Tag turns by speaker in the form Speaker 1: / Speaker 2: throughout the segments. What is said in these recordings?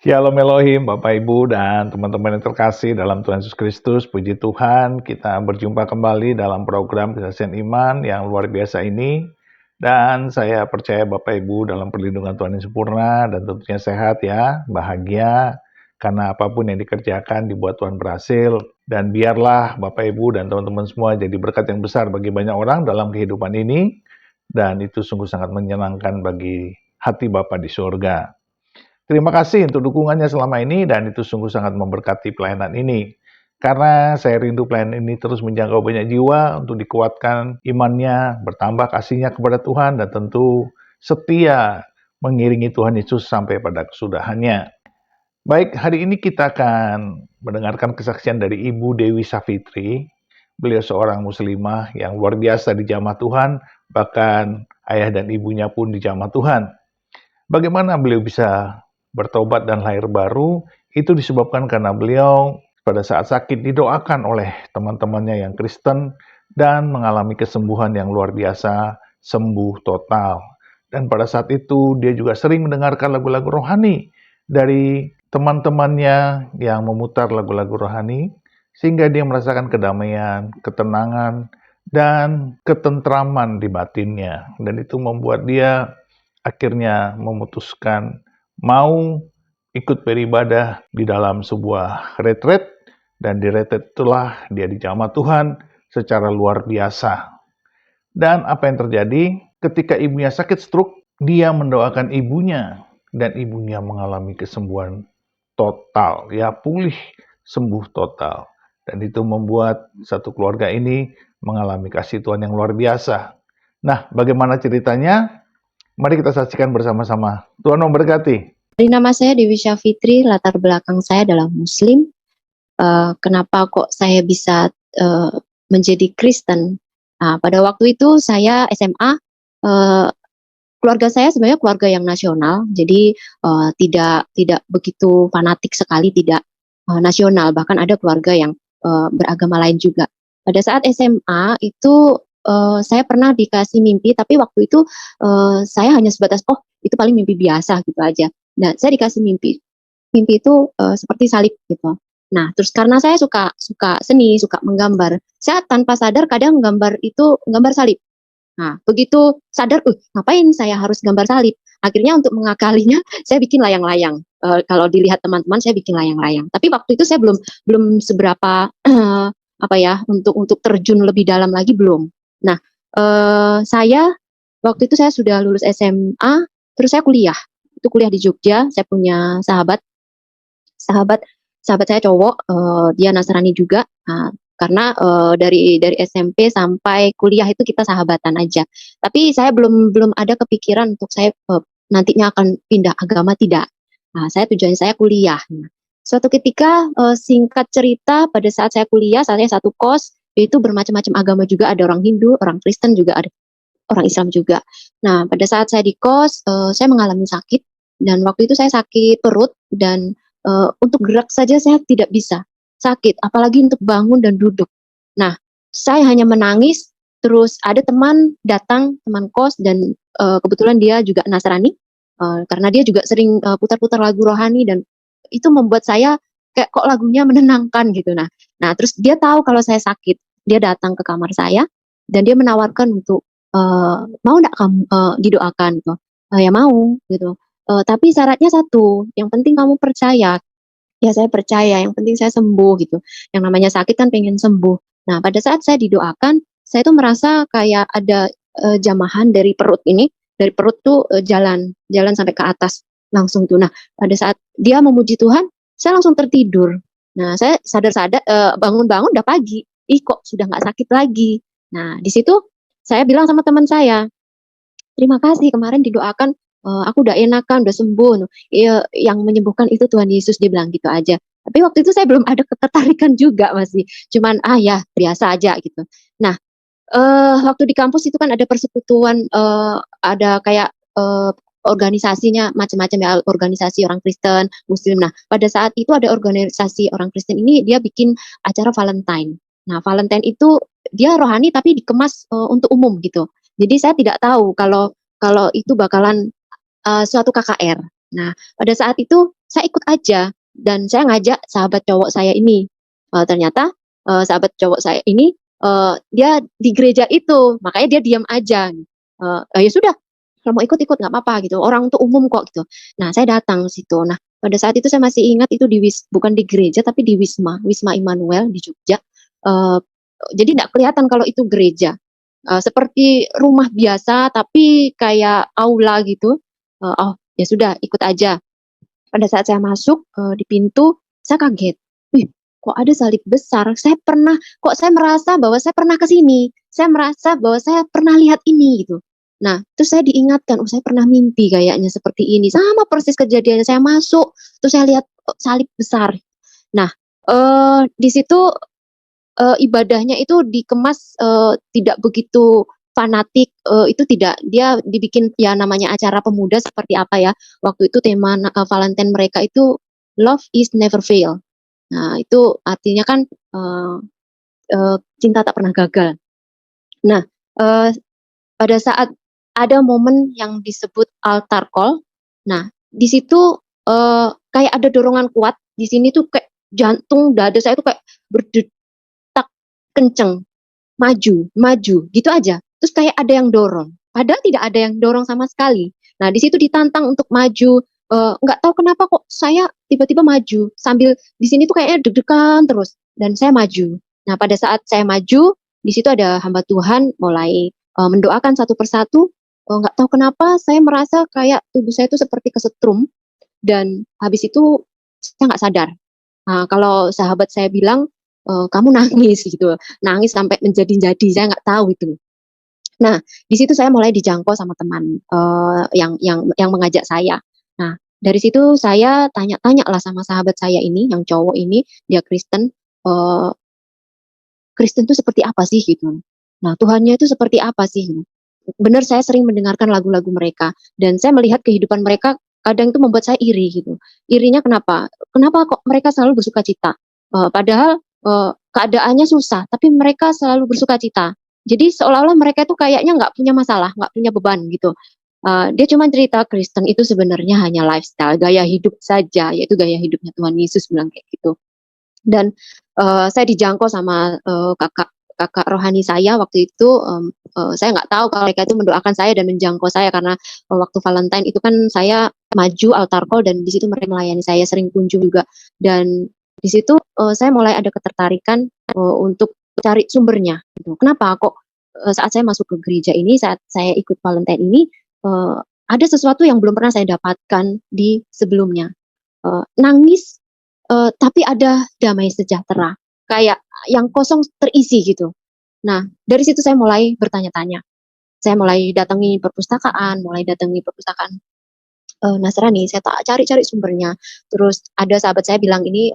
Speaker 1: Shalom Elohim, Bapak Ibu dan teman-teman yang terkasih dalam Tuhan Yesus Kristus. Puji Tuhan, kita berjumpa kembali dalam program Kesaksian Iman yang luar biasa ini. Dan saya percaya Bapak Ibu dalam perlindungan Tuhan yang sempurna dan tentunya sehat ya, bahagia. Karena apapun yang dikerjakan dibuat Tuhan berhasil. Dan biarlah Bapak Ibu dan teman-teman semua jadi berkat yang besar bagi banyak orang dalam kehidupan ini. Dan itu sungguh sangat menyenangkan bagi hati Bapa di surga. Terima kasih untuk dukungannya selama ini dan itu sungguh sangat memberkati pelayanan ini. Karena saya rindu pelayanan ini terus menjangkau banyak jiwa untuk dikuatkan imannya, bertambah kasihnya kepada Tuhan dan tentu setia mengiringi Tuhan Yesus sampai pada kesudahannya. Baik, hari ini kita akan mendengarkan kesaksian dari Ibu Dewi Savitri. Beliau seorang muslimah yang luar biasa dijamah Tuhan, bahkan ayah dan ibunya pun dijamah Tuhan. Bagaimana beliau bisa bertobat dan lahir baru? Itu disebabkan karena beliau pada saat sakit didoakan oleh teman-temannya yang Kristen dan mengalami kesembuhan yang luar biasa, sembuh total. Dan pada saat itu dia juga sering mendengarkan lagu-lagu rohani dari teman-temannya yang memutar lagu-lagu rohani, sehingga dia merasakan kedamaian, ketenangan, dan ketentraman di batinnya. Dan itu membuat dia akhirnya memutuskan mau ikut beribadah di dalam sebuah retret, dan di retret itulah dia dijamah Tuhan secara luar biasa. Dan apa yang terjadi ketika ibunya sakit stroke, dia mendoakan ibunya dan ibunya mengalami kesembuhan total, ya pulih, sembuh total. Dan itu membuat satu keluarga ini mengalami kasih Tuhan yang luar biasa. Nah, bagaimana ceritanya? Mari kita saksikan bersama-sama. Tuhan memberkati.
Speaker 2: Dari nama saya Dewi Syafitri, latar belakang saya adalah Muslim. Kenapa kok saya bisa menjadi Kristen? Nah, pada waktu itu saya SMA, keluarga saya sebenarnya keluarga yang nasional, jadi tidak begitu fanatik sekali, tidak nasional. Bahkan ada keluarga yang beragama lain juga. Pada saat SMA itu saya pernah dikasih mimpi, tapi waktu itu saya hanya sebatas itu paling mimpi biasa gitu aja. Nah, saya dikasih mimpi itu seperti salib gitu. Nah, terus karena saya suka seni, suka menggambar, saya tanpa sadar kadang gambar salib. Nah, begitu sadar, ngapain saya harus gambar salib? Akhirnya untuk mengakalinya, saya bikin layang-layang. Kalau dilihat teman-teman, saya bikin layang-layang. Tapi waktu itu saya belum seberapa apa ya, untuk terjun lebih dalam lagi belum. Nah, saya waktu itu saya sudah lulus SMA, terus saya kuliah. Itu kuliah di Jogja. Saya punya sahabat saya cowok, dia Nasrani juga. Nah, karena dari SMP sampai kuliah itu kita sahabatan aja. Tapi saya belum ada kepikiran untuk saya nantinya akan pindah agama, tidak. Nah, tujuan saya kuliah. Nah, suatu ketika singkat cerita pada saat saya kuliah, saya satu kos, itu bermacam-macam agama juga, ada orang Hindu, orang Kristen juga, ada orang Islam juga. Nah, pada saat saya di kos, saya mengalami sakit, dan waktu itu saya sakit perut, dan untuk gerak saja saya tidak bisa, sakit, apalagi untuk bangun dan duduk. Nah, saya hanya menangis, terus ada teman datang, teman kos, dan kebetulan dia juga Nasrani, karena dia juga sering putar-putar lagu rohani, dan itu membuat saya kayak kok lagunya menenangkan gitu. Nah, terus dia tahu kalau saya sakit, dia datang ke kamar saya, dan dia menawarkan untuk mau nggak kamu didoakan gitu. Ya mau gitu. Tapi syaratnya satu, yang penting kamu percaya. Ya saya percaya, yang penting saya sembuh gitu. Yang namanya sakit kan pengen sembuh. Nah, pada saat saya didoakan, saya tuh merasa kayak ada jamahan dari perut ini, dari perut tuh jalan sampai ke atas langsung tuh. Nah, pada saat dia memuji Tuhan, saya langsung tertidur. Nah, saya sadar-sadar bangun-bangun udah pagi. Kok sudah nggak sakit lagi. Nah, di situ saya bilang sama teman saya, terima kasih kemarin didoakan, aku udah enakan, udah sembuh. Iya, yang menyembuhkan itu Tuhan Yesus, dia bilang gitu aja. Tapi waktu itu saya belum ada ketertarikan juga, masih cuman ya biasa aja gitu. Nah, waktu di kampus itu kan ada persekutuan, ada kayak organisasinya macam-macam ya, organisasi orang Kristen, Muslim. Nah, pada saat itu ada organisasi orang Kristen ini, dia bikin acara Valentine. Nah, Valentine itu dia rohani tapi dikemas untuk umum gitu. Jadi saya tidak tahu kalau itu bakalan suatu KKR. Nah, pada saat itu saya ikut aja dan saya ngajak sahabat cowok saya ini. Ternyata sahabat cowok saya ini dia di gereja itu, makanya dia diam aja. Ya sudah, kalau mau ikut-ikut nggak apa-apa gitu. Orang untuk umum kok gitu. Nah, saya datang situ. Nah, pada saat itu saya masih ingat itu bukan di gereja tapi di Wisma Immanuel di Jogja. Eh, jadi nggak kelihatan kalau itu gereja. Seperti rumah biasa tapi kayak aula gitu. Oh, ya sudah ikut aja. Pada saat saya masuk di pintu, saya kaget. Wih, kok ada salib besar? Kok saya merasa bahwa saya pernah ke sini. Saya merasa bahwa saya pernah lihat ini gitu. Nah, terus saya diingatkan, oh saya pernah mimpi kayaknya seperti ini. Sama persis kejadiannya saya masuk, terus saya lihat salib besar. Nah, di situ ibadahnya itu dikemas tidak begitu fanatik, itu tidak, dia dibikin ya namanya acara pemuda seperti apa ya. Waktu itu tema Valentine mereka itu love is never fail. Nah, itu artinya kan cinta tak pernah gagal. Nah, eh, pada saat ada momen yang disebut altar call, nah di situ kayak ada dorongan kuat. Di sini tuh kayak jantung dada saya tuh kayak berdetak kenceng, maju, maju, gitu aja. Terus kayak ada yang dorong, padahal tidak ada yang dorong sama sekali. Nah, di situ ditantang untuk maju, nggak tahu kenapa kok saya tiba-tiba maju, sambil di sini tuh kayaknya deg-degan terus, dan saya maju. Nah, pada saat saya maju, di situ ada hamba Tuhan mulai mendoakan satu persatu, nggak tahu kenapa saya merasa kayak tubuh saya itu seperti kesetrum, dan habis itu saya nggak sadar. Nah, kalau sahabat saya bilang, "Kamu nangis," gitu, nangis sampai menjadi-jadi, saya nggak tahu itu. Nah, di situ saya mulai dijangkau sama teman, yang mengajak saya. Nah, dari situ saya tanya-tanya lah sama sahabat saya ini, yang cowok ini, dia Kristen, eee, Kristen itu seperti apa sih gitu. Nah, Tuhannya itu seperti apa sih? Benar saya sering mendengarkan lagu-lagu mereka dan saya melihat kehidupan mereka kadang itu membuat saya iri gitu. Irinya kenapa? Kenapa kok mereka selalu bersukacita? Padahal keadaannya susah, tapi mereka selalu bersukacita. Jadi seolah-olah mereka itu kayaknya nggak punya masalah, nggak punya beban gitu. Dia cuma cerita Kristen itu sebenarnya hanya lifestyle, gaya hidup saja, yaitu gaya hidupnya Tuhan Yesus bilang kayak gitu. Dan saya dijangkau sama kakak kakak rohani saya waktu itu, saya nggak tahu kalau mereka itu mendoakan saya dan menjangkau saya karena waktu Valentine itu kan saya maju altar call dan di situ mereka melayani saya, sering kunjung juga. Dan di situ saya mulai ada ketertarikan untuk cari sumbernya gitu. Kenapa kok saat saya masuk ke gereja ini, saat saya ikut Valentine ini, ada sesuatu yang belum pernah saya dapatkan di sebelumnya. Nangis, tapi ada damai sejahtera, kayak yang kosong terisi gitu. Nah, dari situ saya mulai bertanya-tanya. Saya mulai datangi perpustakaan Nasrani, saya cari-cari sumbernya. Terus ada sahabat saya bilang ini,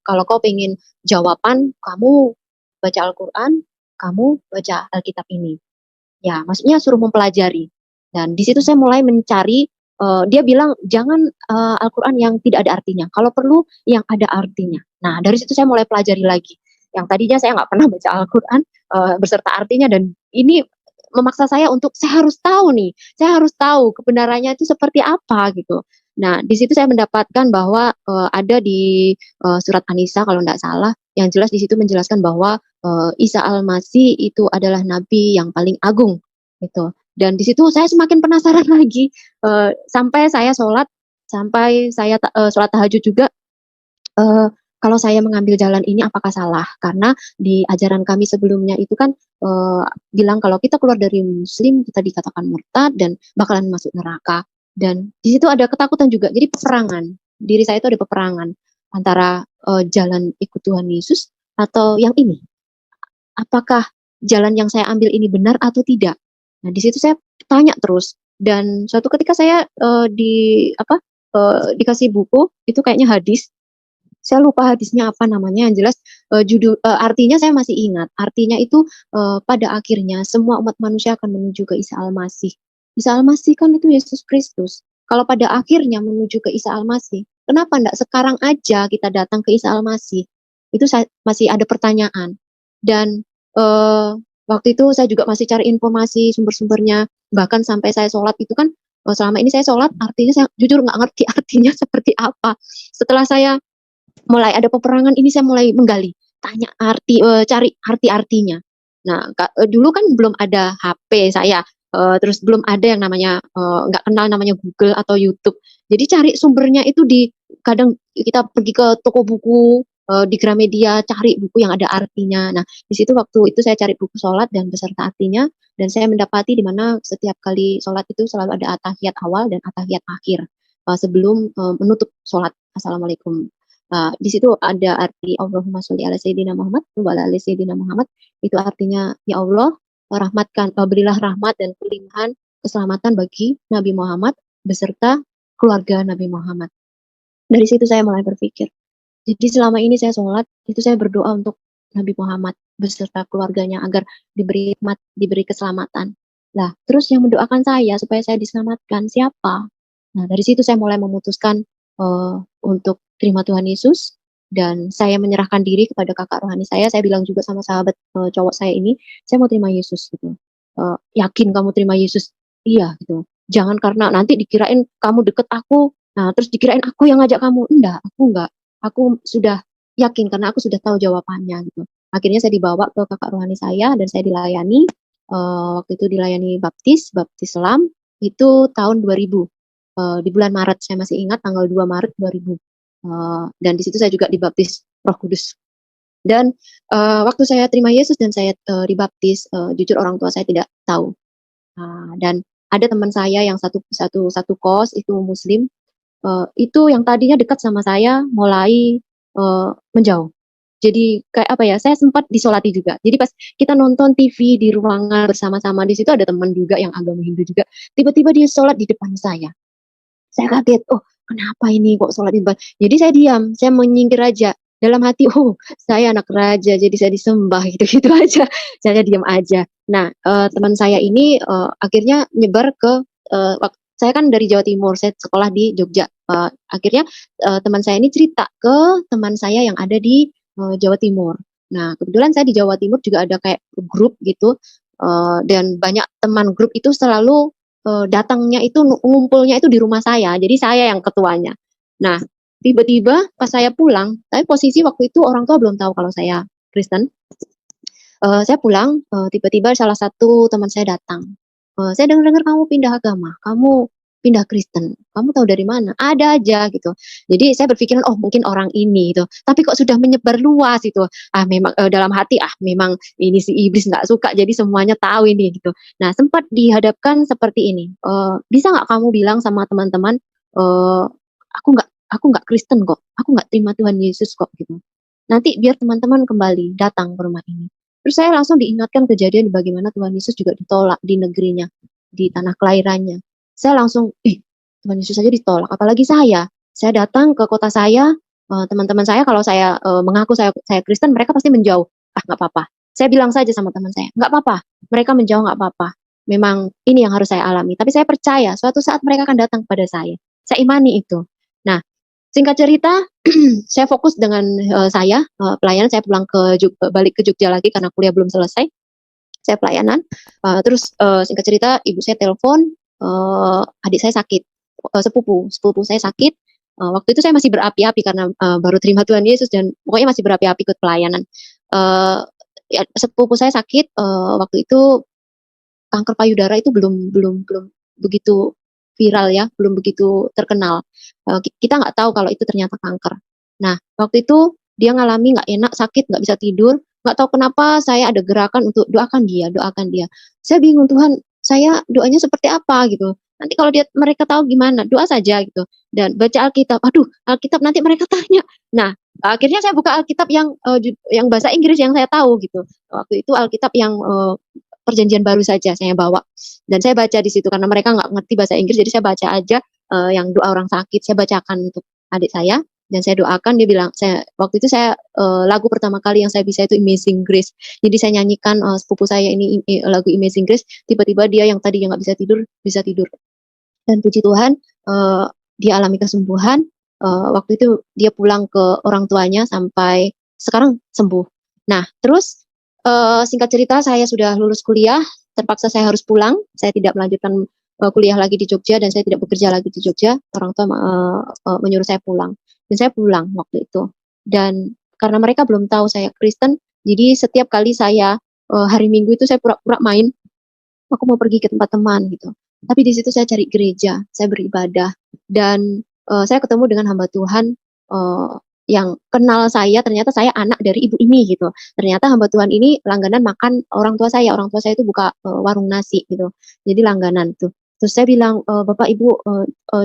Speaker 2: "Kalau kau pengen jawaban, kamu baca Al-Quran, kamu baca Alkitab ini." Ya, maksudnya suruh mempelajari. Dan di situ saya mulai mencari, dia bilang, "Jangan Al-Quran yang tidak ada artinya, kalau perlu yang ada artinya." Nah, dari situ saya mulai pelajari lagi. Yang tadinya saya nggak pernah baca Al-Quran beserta artinya, dan ini memaksa saya untuk saya harus tahu nih, saya harus tahu kebenarannya itu seperti apa gitu. Nah, di situ saya mendapatkan bahwa ada di surat An-Nisa kalau tidak salah, yang jelas di situ menjelaskan bahwa Isa Al-Masih itu adalah nabi yang paling agung gitu. Dan di situ saya semakin penasaran lagi, sampai saya sholat, sampai saya sholat tahajud juga, kalau saya mengambil jalan ini apakah salah? Karena di ajaran kami sebelumnya itu kan bilang kalau kita keluar dari muslim kita dikatakan murtad dan bakalan masuk neraka. Dan di situ ada ketakutan juga. Jadi peperangan. Diri saya itu ada peperangan antara jalan ikut Tuhan Yesus atau yang ini. Apakah jalan yang saya ambil ini benar atau tidak? Nah, di situ saya tanya terus, dan suatu ketika saya dikasih buku itu kayaknya hadis. Saya lupa hadisnya apa namanya, yang jelas artinya saya masih ingat. Artinya itu pada akhirnya semua umat manusia akan menuju ke Isa Al-Masih. Isa Al-Masih kan itu Yesus Kristus. Kalau pada akhirnya menuju ke Isa Al-Masih, kenapa enggak sekarang aja kita datang ke Isa Al-Masih? Itu saya masih ada pertanyaan. Dan waktu itu saya juga masih cari informasi sumber-sumbernya, bahkan sampai saya sholat itu kan selama ini saya sholat artinya saya jujur nggak ngerti artinya seperti apa. Setelah saya mulai ada peperangan ini saya mulai menggali, tanya arti, cari arti-artinya. Nah, dulu kan belum ada HP saya, terus belum ada yang namanya, nggak kenal namanya Google atau YouTube. Jadi cari sumbernya itu kadang kita pergi ke toko buku, di Gramedia cari buku yang ada artinya. Nah, di situ waktu itu saya cari buku sholat dan beserta artinya, dan saya mendapati di mana setiap kali sholat itu selalu ada at-tahiyat awal dan at-tahiyat akhir, sebelum, menutup sholat. Assalamualaikum. Di situ ada arti Allahumma sholli ala sayyidina Muhammad wa ala ali sayyidina Muhammad. Itu artinya, ya Allah, berilah rahmat dan kelimpahan keselamatan bagi Nabi Muhammad beserta keluarga Nabi Muhammad. Dari situ saya mulai berpikir. Jadi selama ini saya sholat, itu saya berdoa untuk Nabi Muhammad beserta keluarganya agar diberi hikmat, diberi keselamatan. Lah, terus yang mendoakan saya supaya saya diselamatkan siapa? Nah, dari situ saya mulai memutuskan untuk terima Tuhan Yesus dan saya menyerahkan diri kepada kakak rohani saya. Saya bilang juga sama sahabat cowok saya ini, saya mau terima Yesus gitu. Yakin kamu terima Yesus? Iya gitu. Jangan karena nanti dikirain kamu deket aku, nah terus dikirain aku yang ngajak kamu. Enggak. Aku sudah yakin karena aku sudah tahu jawabannya gitu. Akhirnya saya dibawa ke kakak rohani saya dan saya dilayani. Waktu itu dilayani baptis Islam itu tahun 2000. Di bulan Maret, saya masih ingat tanggal 2 Maret 2000. Dan di situ saya juga dibaptis Roh Kudus. Dan waktu saya terima Yesus dan saya dibaptis, jujur orang tua saya tidak tahu. Dan ada teman saya yang satu kos itu Muslim, itu yang tadinya dekat sama saya mulai menjauh. Jadi kayak apa ya, saya sempat disolati juga. Jadi pas kita nonton TV di ruangan bersama-sama, di situ ada teman juga yang agama Hindu juga. Tiba-tiba dia sholat di depan saya. Saya kaget, "Oh, kenapa ini kok sholat di depan?" Jadi saya diam, saya menyingkir aja. Dalam hati, "Oh, saya anak raja, jadi saya disembah," gitu-gitu aja. Saya diam aja. Nah, teman saya ini, akhirnya nyebar ke, saya kan dari Jawa Timur, saya sekolah di Jogja. Akhirnya, teman saya ini cerita ke teman saya yang ada di, Jawa Timur. Nah, kebetulan saya di Jawa Timur juga ada kayak grup gitu, dan banyak teman grup itu selalu datangnya itu ngumpulnya itu di rumah saya, jadi saya yang ketuanya. Nah, tiba-tiba pas saya pulang, tapi posisi waktu itu orang tua belum tahu kalau saya Kristen. Saya pulang, tiba-tiba salah satu teman saya datang, "Saya dengar-dengar kamu pindah agama, kamu pindah Kristen, kamu tahu dari mana?" "Ada aja," gitu. Jadi saya berpikiran, "Oh mungkin orang ini," gitu. Tapi kok sudah menyebar luas itu. Memang, dalam hati, memang ini si iblis nggak suka jadi semuanya tahu ini, gitu. Nah sempat dihadapkan seperti ini, "Bisa nggak kamu bilang sama teman-teman, eee, aku nggak Kristen kok, aku nggak terima Tuhan Yesus kok," gitu. "Nanti biar teman-teman kembali datang ke rumah ini." Terus saya langsung diingatkan kejadian bagaimana Tuhan Yesus juga ditolak di negerinya, di tanah kelahirannya. Saya langsung, "Ih, Tuhan Yesus saja ditolak, apalagi saya." Saya datang ke kota saya, teman-teman saya kalau saya, mengaku saya Kristen, mereka pasti menjauh. "Ah, nggak apa-apa." Saya bilang saja sama teman saya, "Nggak apa-apa, mereka menjauh nggak apa-apa. Memang ini yang harus saya alami, tapi saya percaya suatu saat mereka akan datang kepada saya." Saya imani itu. Nah, singkat cerita, saya fokus dengan, saya, pelayanan, saya pulang balik ke Jogja lagi karena kuliah belum selesai. Saya pelayanan, terus, singkat cerita ibu saya telepon, adik saya sakit, sepupu saya sakit, waktu itu saya masih berapi-api karena, baru terima Tuhan Yesus dan pokoknya masih berapi-api ikut pelayanan. Eee, ya sepupu saya sakit, waktu itu kanker payudara itu belum begitu viral ya, belum begitu terkenal. Kita nggak tahu kalau itu ternyata kanker. Nah, waktu itu dia ngalami nggak enak, sakit, nggak bisa tidur, nggak tahu kenapa saya ada gerakan untuk doakan dia, doakan dia. Saya bingung, "Tuhan, saya doanya seperti apa?" gitu. "Nanti kalau mereka tahu gimana?" "Doa saja," gitu. Dan baca Alkitab. Aduh, Alkitab nanti mereka tanya. Nah, akhirnya saya buka Alkitab yang bahasa Inggris yang saya tahu gitu. Waktu itu Alkitab yang, Perjanjian Baru saja saya bawa dan saya baca di situ karena mereka nggak ngerti bahasa Inggris, jadi saya baca aja, yang doa orang sakit, saya bacakan untuk adik saya dan saya doakan. Dia bilang waktu itu lagu pertama kali yang saya bisa itu Amazing Grace. Jadi saya nyanyikan, sepupu saya ini lagu Amazing Grace, tiba-tiba dia yang tadinya nggak bisa tidur. Dan puji Tuhan, dia alami kesembuhan, waktu itu dia pulang ke orang tuanya sampai sekarang sembuh. Nah terus, singkat cerita saya sudah lulus kuliah, terpaksa saya harus pulang, saya tidak melanjutkan, kuliah lagi di Jogja dan saya tidak bekerja lagi di Jogja, orang tua menyuruh saya pulang. Dan saya pulang waktu itu. Dan karena mereka belum tahu saya Kristen, jadi setiap kali saya hari Minggu itu saya pura-pura main, aku mau pergi ke tempat teman gitu. Tapi di situ saya cari gereja, saya beribadah dan saya ketemu dengan hamba Tuhan uh, yang kenal saya, ternyata saya anak dari ibu ini gitu. Ternyata hamba Tuhan ini langganan makan orang tua saya. Orang tua saya itu buka warung nasi gitu. Jadi langganan tuh. Terus saya bilang, Bapak Ibu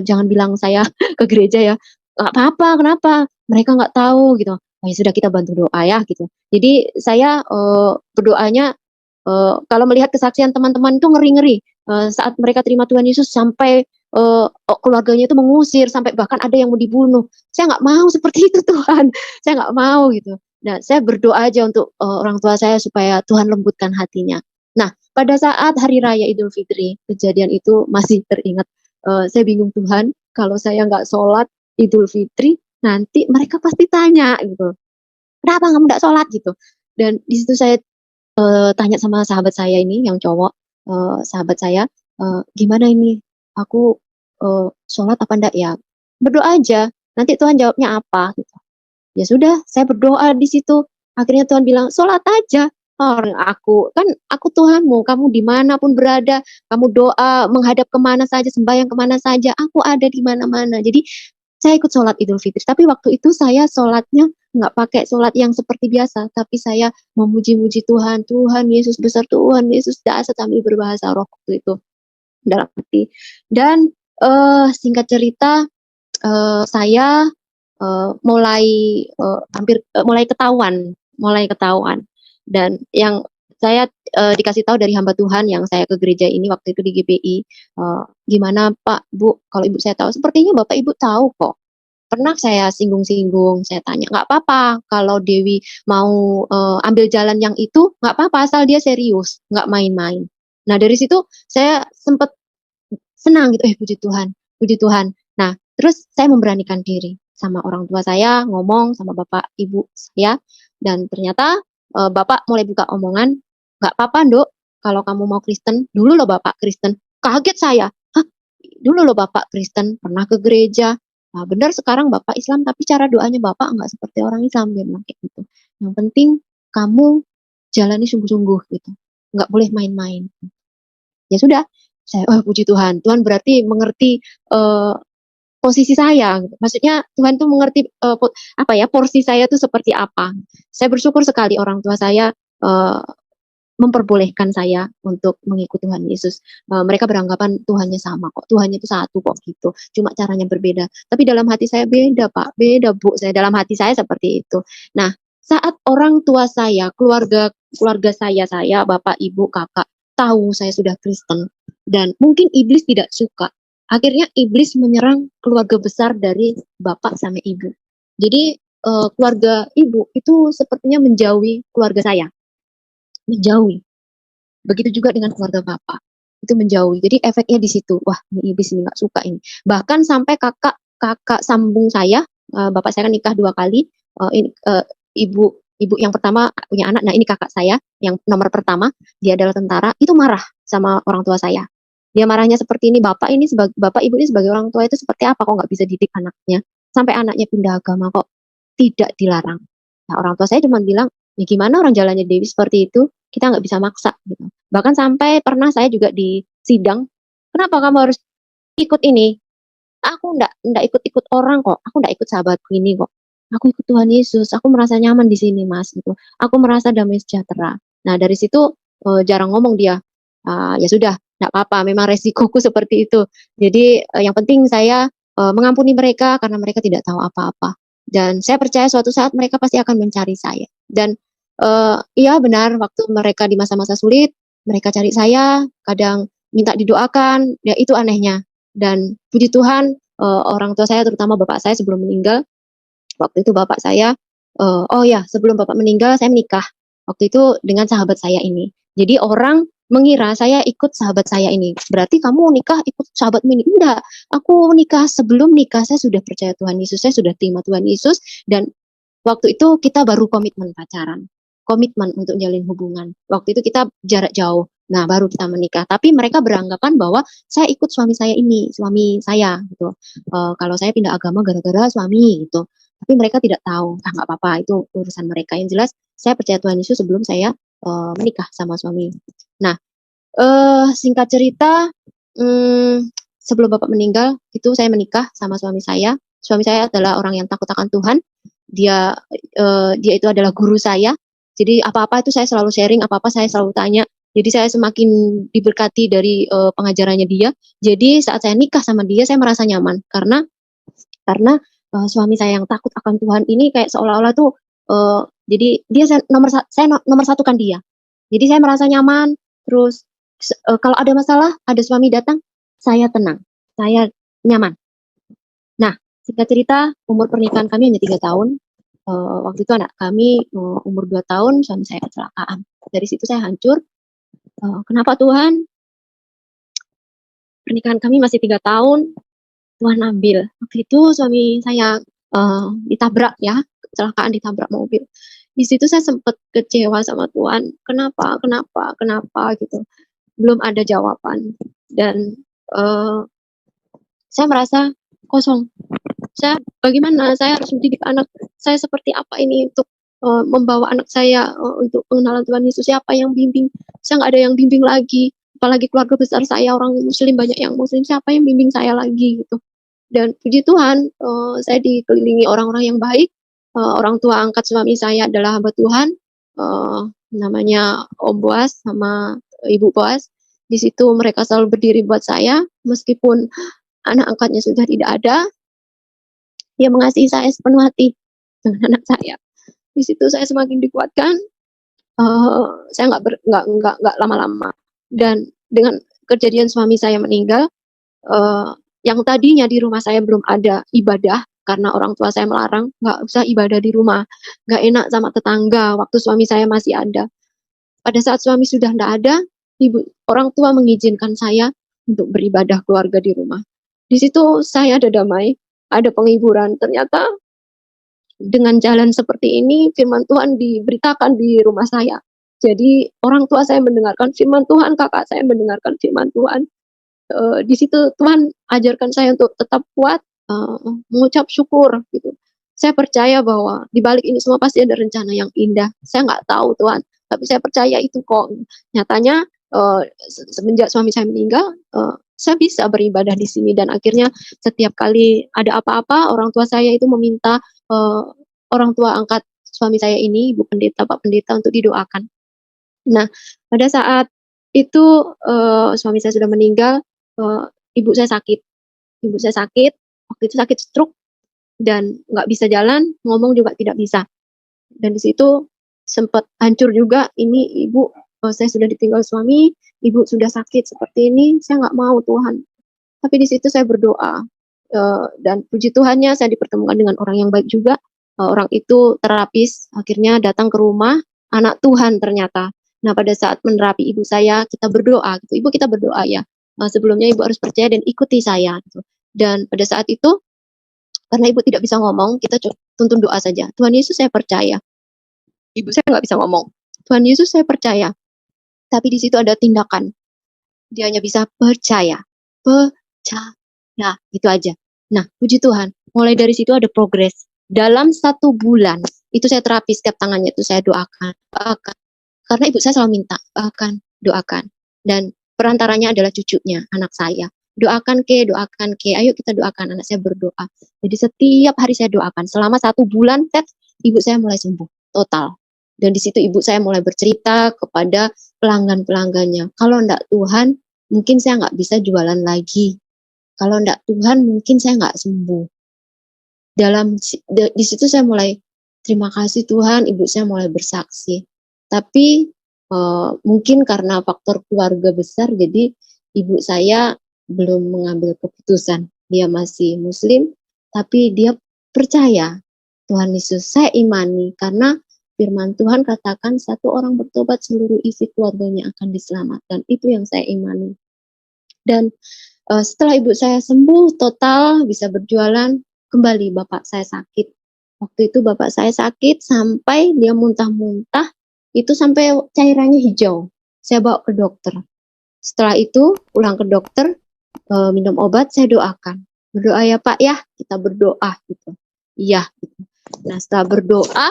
Speaker 2: jangan bilang saya ke gereja ya. Nggak apa-apa, kenapa? Mereka nggak tahu gitu. Oh, ya sudah kita bantu doa ya gitu. Jadi saya berdoanya kalau melihat kesaksian teman-teman itu ngeri-ngeri, saat mereka terima Tuhan Yesus sampai keluarganya itu mengusir, sampai bahkan ada yang mau dibunuh. Saya nggak mau seperti itu Tuhan, saya nggak mau gitu. Nah, saya berdoa aja untuk orang tua saya supaya Tuhan lembutkan hatinya. Nah, pada saat Hari Raya Idul Fitri, kejadian itu masih teringat. Saya bingung Tuhan, kalau saya nggak sholat Idul Fitri, nanti mereka pasti tanya gitu, kenapa kamu nggak sholat gitu. Dan di situ saya tanya sama sahabat saya ini yang cowok, sahabat saya, "Gimana ini? Aku, sholat apa enggak ya?" "Berdoa aja, nanti Tuhan jawabnya apa," gitu. Ya sudah, saya berdoa di situ. Akhirnya Tuhan bilang, "Sholat aja, orang aku Tuhanmu, kamu dimanapun berada, kamu doa menghadap kemana saja, sembahyang kemana saja, aku ada di mana-mana." Jadi saya ikut sholat Idul Fitri, tapi waktu itu saya sholatnya nggak pakai sholat yang seperti biasa, tapi saya memuji-muji Tuhan, Tuhan Yesus besar, Tuhan Yesus dahsyat sambil berbahasa roh waktu itu dalam hati. Dan singkat cerita saya mulai mulai ketahuan dan yang saya dikasih tahu dari hamba Tuhan yang saya ke gereja ini waktu itu di GPI, gimana Pak, Bu, kalau Ibu saya tahu, sepertinya Bapak Ibu tahu kok. Pernah saya singgung-singgung, saya tanya, "Nggak apa-apa kalau Dewi mau, ambil jalan yang itu, nggak apa-apa asal dia serius, nggak main-main." Nah dari situ saya sempat senang gitu, puji Tuhan, puji Tuhan. Nah terus saya memberanikan diri sama orang tua saya, ngomong sama bapak ibu saya, dan ternyata, bapak mulai buka omongan, "Nggak apa-apa Nduk, kalau kamu mau Kristen, dulu loh bapak Kristen." Kaget saya, "Hah? Dulu loh bapak Kristen, pernah ke gereja, nah, benar sekarang bapak Islam tapi cara doanya bapak nggak seperti orang Islam," dia bilang kayak gitu. "Yang penting kamu jalani sungguh-sungguh gitu, nggak boleh main-main." Ya sudah, saya, "Oh puji Tuhan, Tuhan berarti mengerti, eee, posisi saya," gitu. Maksudnya Tuhan tuh mengerti, apa ya, porsi saya tuh seperti apa. Saya bersyukur sekali orang tua saya, eee, memperbolehkan saya untuk mengikut Tuhan Yesus. Mereka beranggapan Tuhannya sama kok, Tuhannya itu satu kok gitu, cuma caranya berbeda. Tapi dalam hati saya beda Pak, beda Bu, saya dalam hati saya seperti itu. Nah, saat orang tua saya, keluarga keluarga saya, bapak, ibu, kakak, tahu saya sudah Kristen dan mungkin iblis tidak suka. Akhirnya iblis menyerang keluarga besar dari bapak sama ibu. Jadi, keluarga ibu itu sepertinya menjauhi keluarga saya, menjauhi. Begitu juga dengan keluarga bapak, itu menjauhi. Jadi efeknya di situ, wah ini iblis ini nggak suka ini. Bahkan sampai kakak kakak sambung saya, bapak saya kan nikah 2 kali, ibu ibu yang pertama punya anak, nah ini kakak saya yang nomor pertama, dia adalah tentara, itu marah sama orang tua saya. Dia marahnya seperti ini, bapak ibu ini sebagai orang tua itu seperti apa kok nggak bisa didik anaknya, sampai anaknya pindah agama kok tidak dilarang. Nah orang tua saya cuma bilang, "Ya gimana orang jalannya Dewi seperti itu, kita nggak bisa maksa," gitu. Bahkan sampai pernah saya juga di sidang, "Kenapa kamu harus ikut ini? Aku nggak ikut-ikut orang kok, aku nggak ikut sahabatku ini kok. Aku ikut Tuhan Yesus, aku merasa nyaman di sini Mas," gitu. "Aku merasa damai sejahtera." Nah dari situ, jarang ngomong dia, ya sudah nggak apa-apa memang resikoku seperti itu. Jadi, yang penting saya, mengampuni mereka karena mereka tidak tahu apa-apa. Dan saya percaya suatu saat mereka pasti akan mencari saya. Dan, iya benar waktu mereka di masa-masa sulit, mereka cari saya, kadang minta didoakan, ya itu anehnya. Dan puji Tuhan, orang tua saya terutama bapak saya sebelum meninggal, waktu itu bapak saya, oh ya sebelum bapak meninggal saya menikah, waktu itu dengan sahabat saya ini. Jadi orang mengira saya ikut sahabat saya ini, "Berarti kamu nikah ikut sahabatmu ini?" Enggak, aku nikah sebelum nikah saya sudah percaya Tuhan Yesus, saya sudah terima Tuhan Yesus dan waktu itu kita baru komitmen pacaran, komitmen untuk jalin hubungan. Waktu itu kita jarak jauh. Nah, baru kita menikah. Tapi mereka beranggapan bahwa saya ikut suami saya gitu. Kalau saya pindah agama gara-gara suami gitu. Tapi mereka tidak tahu. Ah, nggak apa-apa, itu urusan mereka. Yang jelas, saya percaya Tuhan Yesus sebelum saya menikah sama suami. Nah, singkat cerita, sebelum Bapak meninggal, itu saya menikah sama suami saya. Suami saya adalah orang yang takut akan Tuhan. Dia dia itu adalah guru saya. Jadi apa-apa itu saya selalu sharing, apa-apa saya selalu tanya. Jadi saya semakin diberkati dari pengajarannya dia. Jadi saat saya nikah sama dia, saya merasa nyaman karena suami saya yang takut akan Tuhan ini kayak seolah-olah tuh jadi dia saya nomor satukan dia. Jadi saya merasa nyaman. Terus kalau ada masalah, ada suami datang, saya tenang, saya nyaman. Nah, singkat cerita, umur pernikahan kami hanya 3 tahun. Waktu itu anak kami umur 2 tahun, suami saya kecelakaan. Dari situ saya hancur. Kenapa Tuhan? Pernikahan kami masih 3 tahun, Tuhan ambil. Waktu itu suami saya ditabrak ya, kecelakaan ditabrak mobil. Di situ saya sempat kecewa sama Tuhan. Kenapa gitu. Belum ada jawaban. Dan saya merasa kosong. Bagaimana saya harus mendidik anak saya seperti apa ini untuk membawa anak saya untuk pengenalan Tuhan Yesus. Siapa yang bimbing? Saya nggak ada yang bimbing lagi. Apalagi keluarga besar saya orang Muslim, banyak yang Muslim. Siapa yang bimbing saya lagi gitu? Dan puji Tuhan, saya dikelilingi orang-orang yang baik. Orang tua angkat suami saya adalah hamba Tuhan, namanya Om Boas sama Ibu Boas. Di situ mereka selalu berdiri buat saya, meskipun anak angkatnya sudah tidak ada. Dia mengasihi saya sepenuh hati dengan anak saya. Di situ saya semakin dikuatkan. Saya nggak lama-lama. Dan dengan kejadian suami saya meninggal, yang tadinya di rumah saya belum ada ibadah karena orang tua saya melarang, nggak usah ibadah di rumah, nggak enak sama tetangga waktu suami saya masih ada. Pada saat suami sudah tidak ada, orang tua mengizinkan saya untuk beribadah keluarga di rumah. Di situ saya ada damai, ada penghiburan. Ternyata dengan jalan seperti ini, firman Tuhan diberitakan di rumah saya. Jadi orang tua saya mendengarkan firman Tuhan, kakak saya mendengarkan firman Tuhan. Di situ Tuhan ajarkan saya untuk tetap kuat, mengucap syukur gitu. Saya percaya bahwa di balik ini semua pasti ada rencana yang indah. Saya nggak tahu Tuhan, tapi saya percaya itu kok. Nyatanya semenjak suami saya meninggal, saya bisa beribadah di sini dan akhirnya setiap kali ada apa-apa, orang tua saya itu meminta orang tua angkat suami saya ini, Ibu Pendeta, Pak Pendeta untuk didoakan. Nah, pada saat itu suami saya sudah meninggal, ibu saya sakit. Waktu itu sakit stroke dan nggak bisa jalan, ngomong juga tidak bisa. Dan di situ sempat hancur juga, ini ibu, saya sudah ditinggal suami, ibu sudah sakit seperti ini, saya nggak mau Tuhan. Tapi di situ saya berdoa, dan puji Tuhannya saya dipertemukan dengan orang yang baik juga. Orang itu terapis, akhirnya datang ke rumah, anak Tuhan ternyata. Nah, pada saat menerapi ibu saya, kita berdoa gitu. Ibu, kita berdoa ya. Sebelumnya ibu harus percaya dan ikuti saya gitu. Dan pada saat itu, karena ibu tidak bisa ngomong, kita tuntun doa saja. Tuhan Yesus, saya percaya. Ibu saya nggak bisa ngomong. Tuhan Yesus, saya percaya. Tapi di situ ada tindakan. Dia hanya bisa percaya. Percaya. Gitu aja. Nah, puji Tuhan. Mulai dari situ ada progres. Dalam 1 bulan, itu saya terapi setiap tangannya itu saya doakan. Karena ibu saya selalu minta, doakan. Dan perantaranya adalah cucunya, anak saya. Doakan ke, ayo kita doakan. Anak saya berdoa. Jadi setiap hari saya doakan. Selama 1 bulan, ibu saya mulai sembuh, total. Dan di situ ibu saya mulai bercerita kepada pelanggan-pelanggannya. Kalau enggak Tuhan, mungkin saya nggak bisa jualan lagi. Kalau enggak Tuhan, mungkin saya nggak sembuh. Di situ saya mulai, terima kasih Tuhan, ibu saya mulai bersaksi. Tapi mungkin karena faktor keluarga besar, jadi ibu saya belum mengambil keputusan. Dia masih Muslim, tapi dia percaya Tuhan Yesus. Saya imani karena firman Tuhan katakan 1 orang bertobat, seluruh isi keluarganya akan diselamatkan. Itu yang saya imani. Dan setelah ibu saya sembuh total, bisa berjualan, kembali bapak saya sakit. Waktu itu bapak saya sakit sampai dia muntah-muntah, itu sampai cairannya hijau. saya bawa ke dokter. Setelah itu pulang ke dokter, minum obat, saya doakan. Berdoa ya Pak ya, kita berdoa gitu. Iya gitu. Nah setelah berdoa,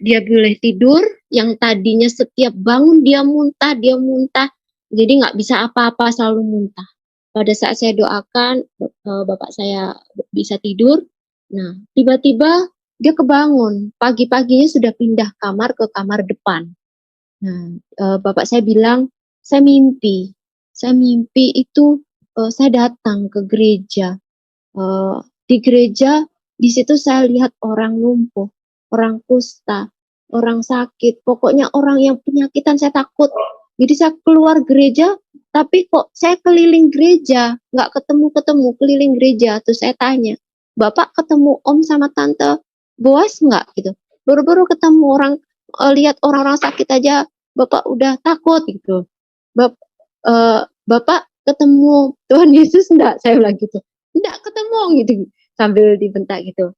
Speaker 2: dia boleh tidur, yang tadinya setiap bangun dia muntah, jadi nggak bisa apa-apa, selalu muntah. Pada saat saya doakan, bapak saya bisa tidur. Nah, tiba-tiba dia kebangun. Pagi-paginya sudah pindah kamar ke kamar depan. Nah, bapak saya bilang, saya mimpi. Saya mimpi itu saya datang ke gereja. Di gereja, di situ saya lihat orang lumpuh, orang kusta, orang sakit, pokoknya orang yang penyakitan. Saya takut. Jadi saya keluar gereja, tapi kok saya keliling gereja, nggak ketemu keliling gereja. Terus saya tanya, Bapak ketemu Om sama Tante Boas nggak gitu? Baru-baru ketemu orang, lihat orang-orang sakit aja, Bapak udah takut gitu. Bapak ketemu Tuhan Yesus enggak? Saya bilang gitu. Enggak ketemu gitu, sambil dibentak gitu.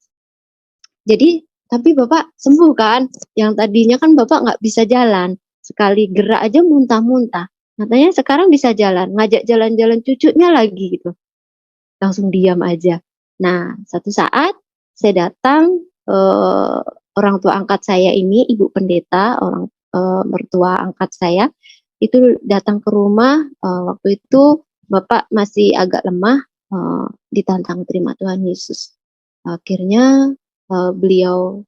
Speaker 2: Jadi, tapi Bapak sembuh kan? Yang tadinya kan Bapak nggak bisa jalan. Sekali gerak aja muntah-muntah. Katanya sekarang bisa jalan, ngajak jalan-jalan cucunya lagi gitu. Langsung diam aja. Nah, satu saat saya datang, orang tua angkat saya ini, ibu pendeta, mertua angkat saya, itu datang ke rumah. Waktu itu Bapak masih agak lemah, ditantang terima Tuhan Yesus. Akhirnya beliau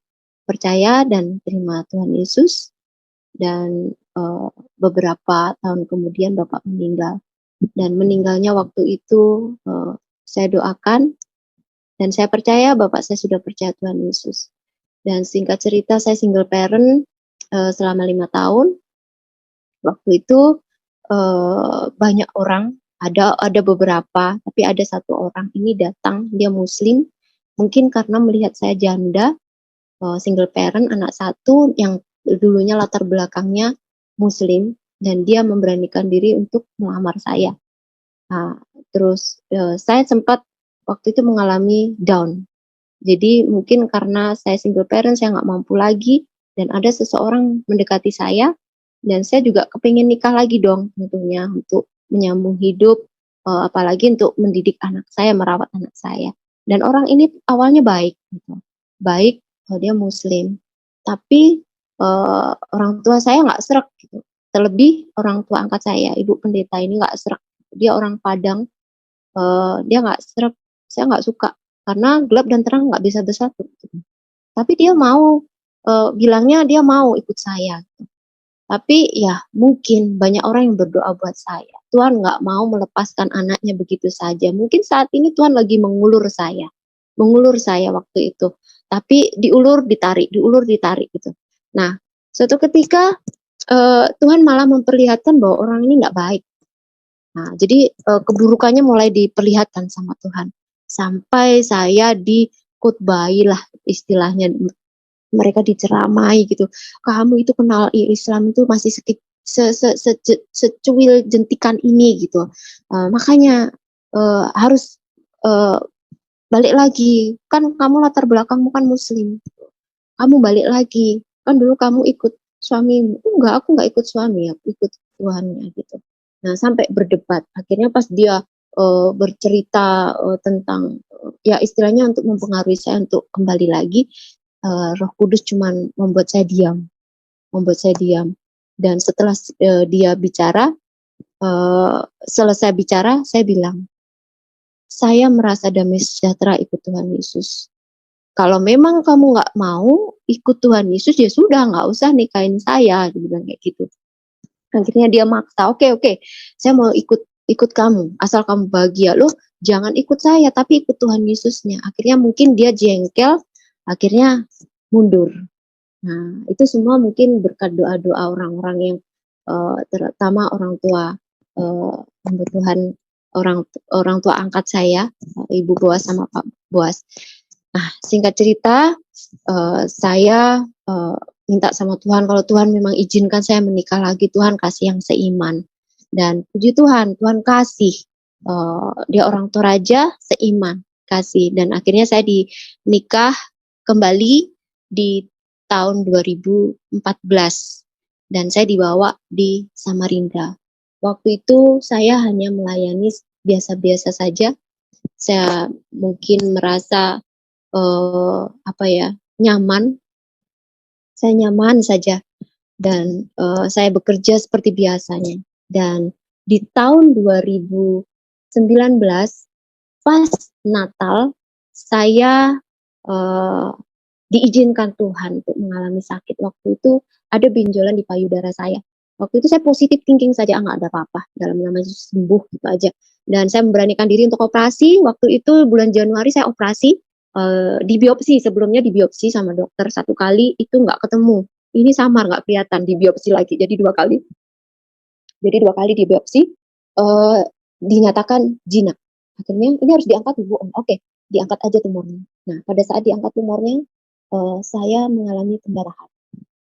Speaker 2: percaya dan terima Tuhan Yesus, dan beberapa tahun kemudian Bapak meninggal. Dan meninggalnya waktu itu saya doakan, dan saya percaya Bapak saya sudah percaya Tuhan Yesus. Dan singkat cerita, saya single parent selama 5 tahun. Waktu itu banyak orang, ada beberapa, tapi ada satu orang ini datang, dia Muslim, mungkin karena melihat saya janda, single parent, anak satu, yang dulunya latar belakangnya Muslim, dan dia memberanikan diri untuk melamar saya. Nah, terus saya sempat waktu itu mengalami down. Jadi mungkin karena saya single parent, saya nggak mampu lagi, dan ada seseorang mendekati saya, dan saya juga kepingin nikah lagi dong tentunya, untuk menyambung hidup, apalagi untuk mendidik anak saya, merawat anak saya. Dan orang ini awalnya baik, gitu. Baik, dia Muslim, tapi orang tua saya nggak srek gitu. Terlebih orang tua angkat saya, ibu pendeta ini nggak srek. Dia orang Padang, dia nggak srek, saya nggak suka. Karena gelap dan terang nggak bisa bersatu. Gitu. Tapi dia mau, bilangnya dia mau ikut saya. Gitu. Tapi ya mungkin banyak orang yang berdoa buat saya. Tuhan nggak mau melepaskan anaknya begitu saja. Mungkin saat ini Tuhan lagi mengulur saya waktu itu. Tapi diulur ditarik gitu. Nah, suatu ketika Tuhan malah memperlihatkan bahwa orang ini nggak baik. Nah, jadi keburukannya mulai diperlihatkan sama Tuhan. Sampai saya dikutbahi lah istilahnya, mereka diceramai gitu. Kamu itu kenal Islam itu masih secuil jentikan ini gitu. Makanya harus balik lagi. Kan kamu latar belakangmu kan Muslim. Kamu balik lagi. Kan dulu kamu ikut suamimu. Enggak, aku enggak ikut suami, aku ikut Tuhannya gitu. Nah, sampai berdebat. Akhirnya pas dia bercerita tentang ya istilahnya untuk mempengaruhi saya untuk kembali lagi, Roh Kudus cuman membuat saya diam. Dan setelah dia bicara, selesai bicara, saya bilang, saya merasa damai sejahtera ikut Tuhan Yesus. Kalau memang kamu nggak mau ikut Tuhan Yesus, ya sudah, nggak usah nikahin saya, dia bilang kayak gitu. Akhirnya dia maksa, oke, saya mau ikut kamu, asal kamu bahagia. Loh, jangan ikut saya, tapi ikut Tuhan Yesusnya. Akhirnya mungkin dia jengkel, akhirnya mundur. Nah, itu semua mungkin berkat doa-doa orang-orang yang terutama orang tua hamba Tuhan, orang tua angkat saya, Ibu Boas sama Pak Boas. Nah, singkat cerita, saya minta sama Tuhan, kalau Tuhan memang izinkan saya menikah lagi, Tuhan kasih yang seiman. Dan puji Tuhan, Tuhan kasih. Dia orang Toraja, seiman, kasih. Dan akhirnya saya dinikah kembali di tahun 2014. dan saya dibawa di Samarinda. Waktu itu saya hanya melayani biasa-biasa saja. Saya mungkin merasa apa ya, nyaman. Saya nyaman saja dan saya bekerja seperti biasanya. Dan di tahun 2019 pas Natal saya uh, diizinkan Tuhan untuk mengalami sakit. Waktu itu ada benjolan di payudara saya. Waktu itu saya positif thinking saja, nggak ada apa-apa, dalam nama Yesus sembuh gitu aja. Dan saya memberanikan diri untuk operasi. Waktu itu bulan Januari saya operasi, di biopsi, sebelumnya di biopsi sama dokter satu kali itu nggak ketemu. Ini samar, nggak kelihatan, di biopsi lagi. Jadi dua kali. Jadi dua kali di biopsi, dinyatakan jinak. Akhirnya ini harus diangkat ibu. Oke, diangkat aja tumornya. Nah, pada saat diangkat tumornya, saya mengalami pendarahan.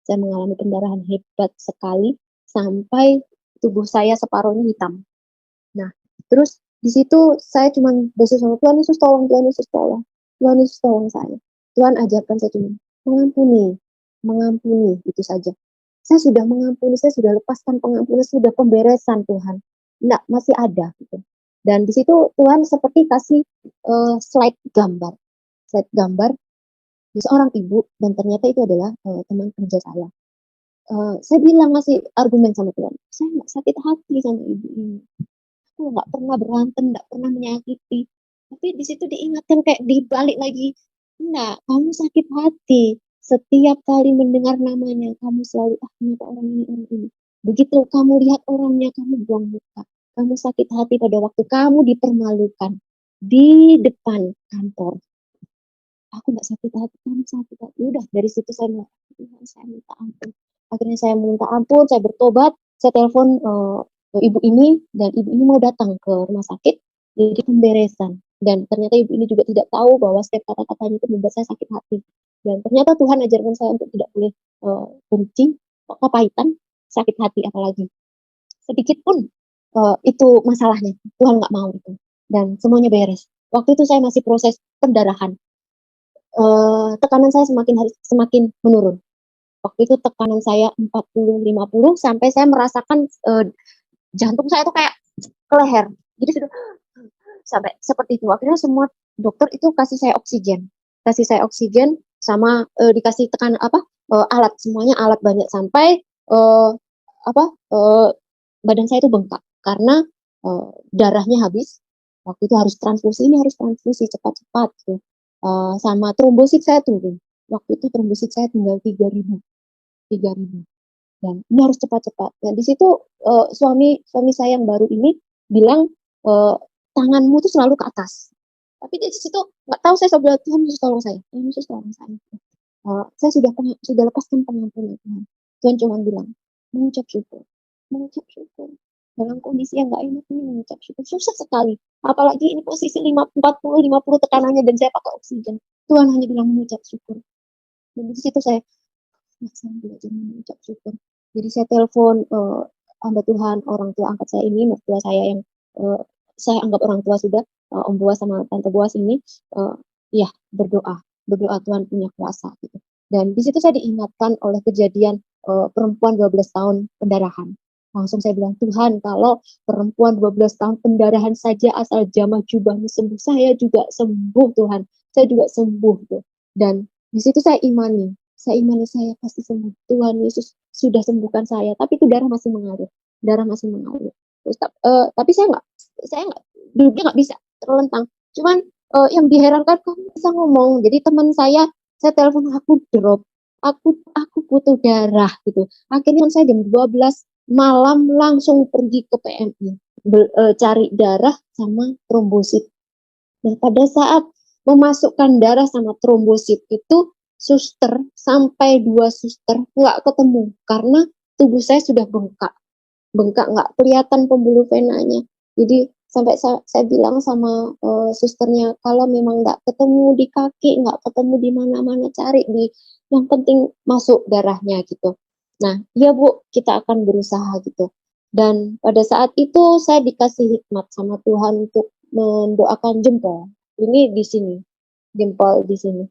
Speaker 2: Saya mengalami pendarahan hebat sekali sampai tubuh saya separuhnya hitam. Nah, terus di situ saya cuma berdoa, Tuhan Yesus tolong, Tuhan Yesus tolong, Tuhan Yesus tolong saya. Tuhan ajarkan saya cuma mengampuni, mengampuni, itu saja. Saya sudah mengampuni, saya sudah lepaskan pengampunan, sudah pemberesan Tuhan. Enggak, masih ada gitu. Dan di situ Tuhan seperti kasih slide gambar seorang ibu, dan ternyata itu adalah teman kerja saya. Saya bilang, masih argumen sama Tuhan, saya nggak sakit hati sama ibu ini. Aku nggak pernah berantem, nggak pernah menyakiti. Tapi di situ diingatkan kayak dibalik lagi, enggak, kamu sakit hati. Setiap kali mendengar namanya, kamu selalu, kenapa orang ini, orang ini. Begitu kamu lihat orangnya, kamu buang muka. Kamu sakit hati pada waktu kamu dipermalukan di depan kantor. Aku nggak sakit hati, kamu sakit hati. Udah, dari situ saya minta ampun. Akhirnya saya minta ampun, saya bertobat, saya telepon ibu ini, dan ibu ini mau datang ke rumah sakit, jadi pemberesan. Dan ternyata ibu ini juga tidak tahu bahwa setiap kata-katanya itu membuat saya sakit hati. Dan ternyata Tuhan ajarkan saya untuk tidak boleh benci, kepahitan, sakit hati apalagi. Sedikit pun itu masalahnya, Tuhan nggak mau itu. Dan semuanya beres. Waktu itu saya masih proses pendarahan. Tekanan saya semakin menurun. Waktu itu tekanan saya 40-50 sampai saya merasakan jantung saya tuh kayak ke leher. Jadi sudah sampai seperti itu. Akhirnya semua dokter itu kasih saya oksigen sama dikasih tekanan alat, semuanya alat banyak sampai badan saya itu bengkak karena darahnya habis. Waktu itu harus transfusi cepat-cepat gitu. Sama trombosit saya turun. Waktu itu trombosit saya tinggal 3.000. Dan ini harus cepat-cepat. Nah, di situ suami saya yang baru ini bilang, tanganmu tuh selalu ke atas. Tapi di situ nggak tahu, saya bilang, Tuhan Yesus tolong saya. Tuhan Yesus tolong saya. Saya sudah lepaskan pengampunan Tuhan. Tuhan cuma bilang, mengucap syukur. Dalam kondisi yang nggak enak ini mengucap syukur. Susah sekali. Apalagi ini posisi 40-50 tekanannya dan saya pakai oksigen. Tuhan hanya bilang mengucap syukur. Dan di situ saya belajar mengucap syukur. Jadi saya telepon hamba Tuhan, orang tua angkat saya ini, mertua saya yang saya anggap orang tua sudah, Om Boas sama Tante Boas ini, ya berdoa Tuhan punya kuasa gitu. Dan di situ saya diingatkan oleh kejadian perempuan 12 tahun pendarahan. Langsung saya bilang, Tuhan, kalau perempuan 12 tahun pendarahan saja asal jamah jubahmu sembuh, saya juga sembuh Tuhan. Saya juga sembuh tuh. Dan di situ saya imani saya pasti sembuh. Tuhan Yesus sudah sembuhkan saya, tapi itu darah masih mengalir. Terus, tapi saya nggak, duduknya nggak bisa, terlentang. Cuman yang diherankan, kamu bisa ngomong. Jadi teman saya telepon, aku drop, aku butuh darah gitu. Akhirnya saya jam 12 malam langsung pergi ke PMI, cari darah sama trombosit. Nah, pada saat memasukkan darah sama trombosit itu, suster sampai 2 suster nggak ketemu karena tubuh saya sudah bengkak nggak kelihatan pembuluh venanya. Jadi sampai saya bilang sama susternya, kalau memang nggak ketemu di kaki, nggak ketemu di mana-mana, cari di yang penting masuk darahnya gitu. Nah, ya Bu, kita akan berusaha gitu. Dan pada saat itu saya dikasih hikmat sama Tuhan untuk mendoakan jempol. Ini di sini, jempol di sini.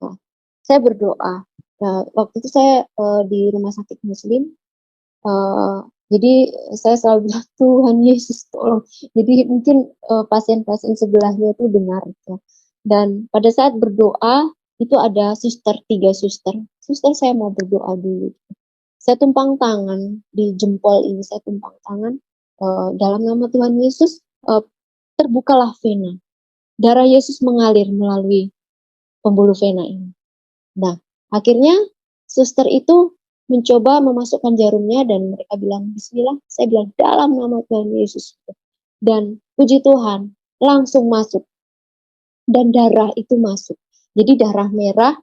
Speaker 2: Nah, saya berdoa. Nah, waktu itu saya di rumah sakit Muslim, Jadi saya selalu bilang, "Tuhan Yesus tolong." Jadi mungkin, pasien-pasien sebelahnya itu dengar gitu. Dan pada saat berdoa, itu ada suster, 3 suster. "Suster, saya mau berdoa dulu." Saya tumpang tangan di jempol ini, saya tumpang tangan, dalam nama Tuhan Yesus, terbukalah vena. Darah Yesus mengalir melalui pembuluh vena ini. Nah, akhirnya suster itu mencoba memasukkan jarumnya dan mereka bilang, "Bismillah." Saya bilang, "Dalam nama Tuhan Yesus." Dan puji Tuhan, langsung masuk dan darah itu masuk. Jadi darah merah,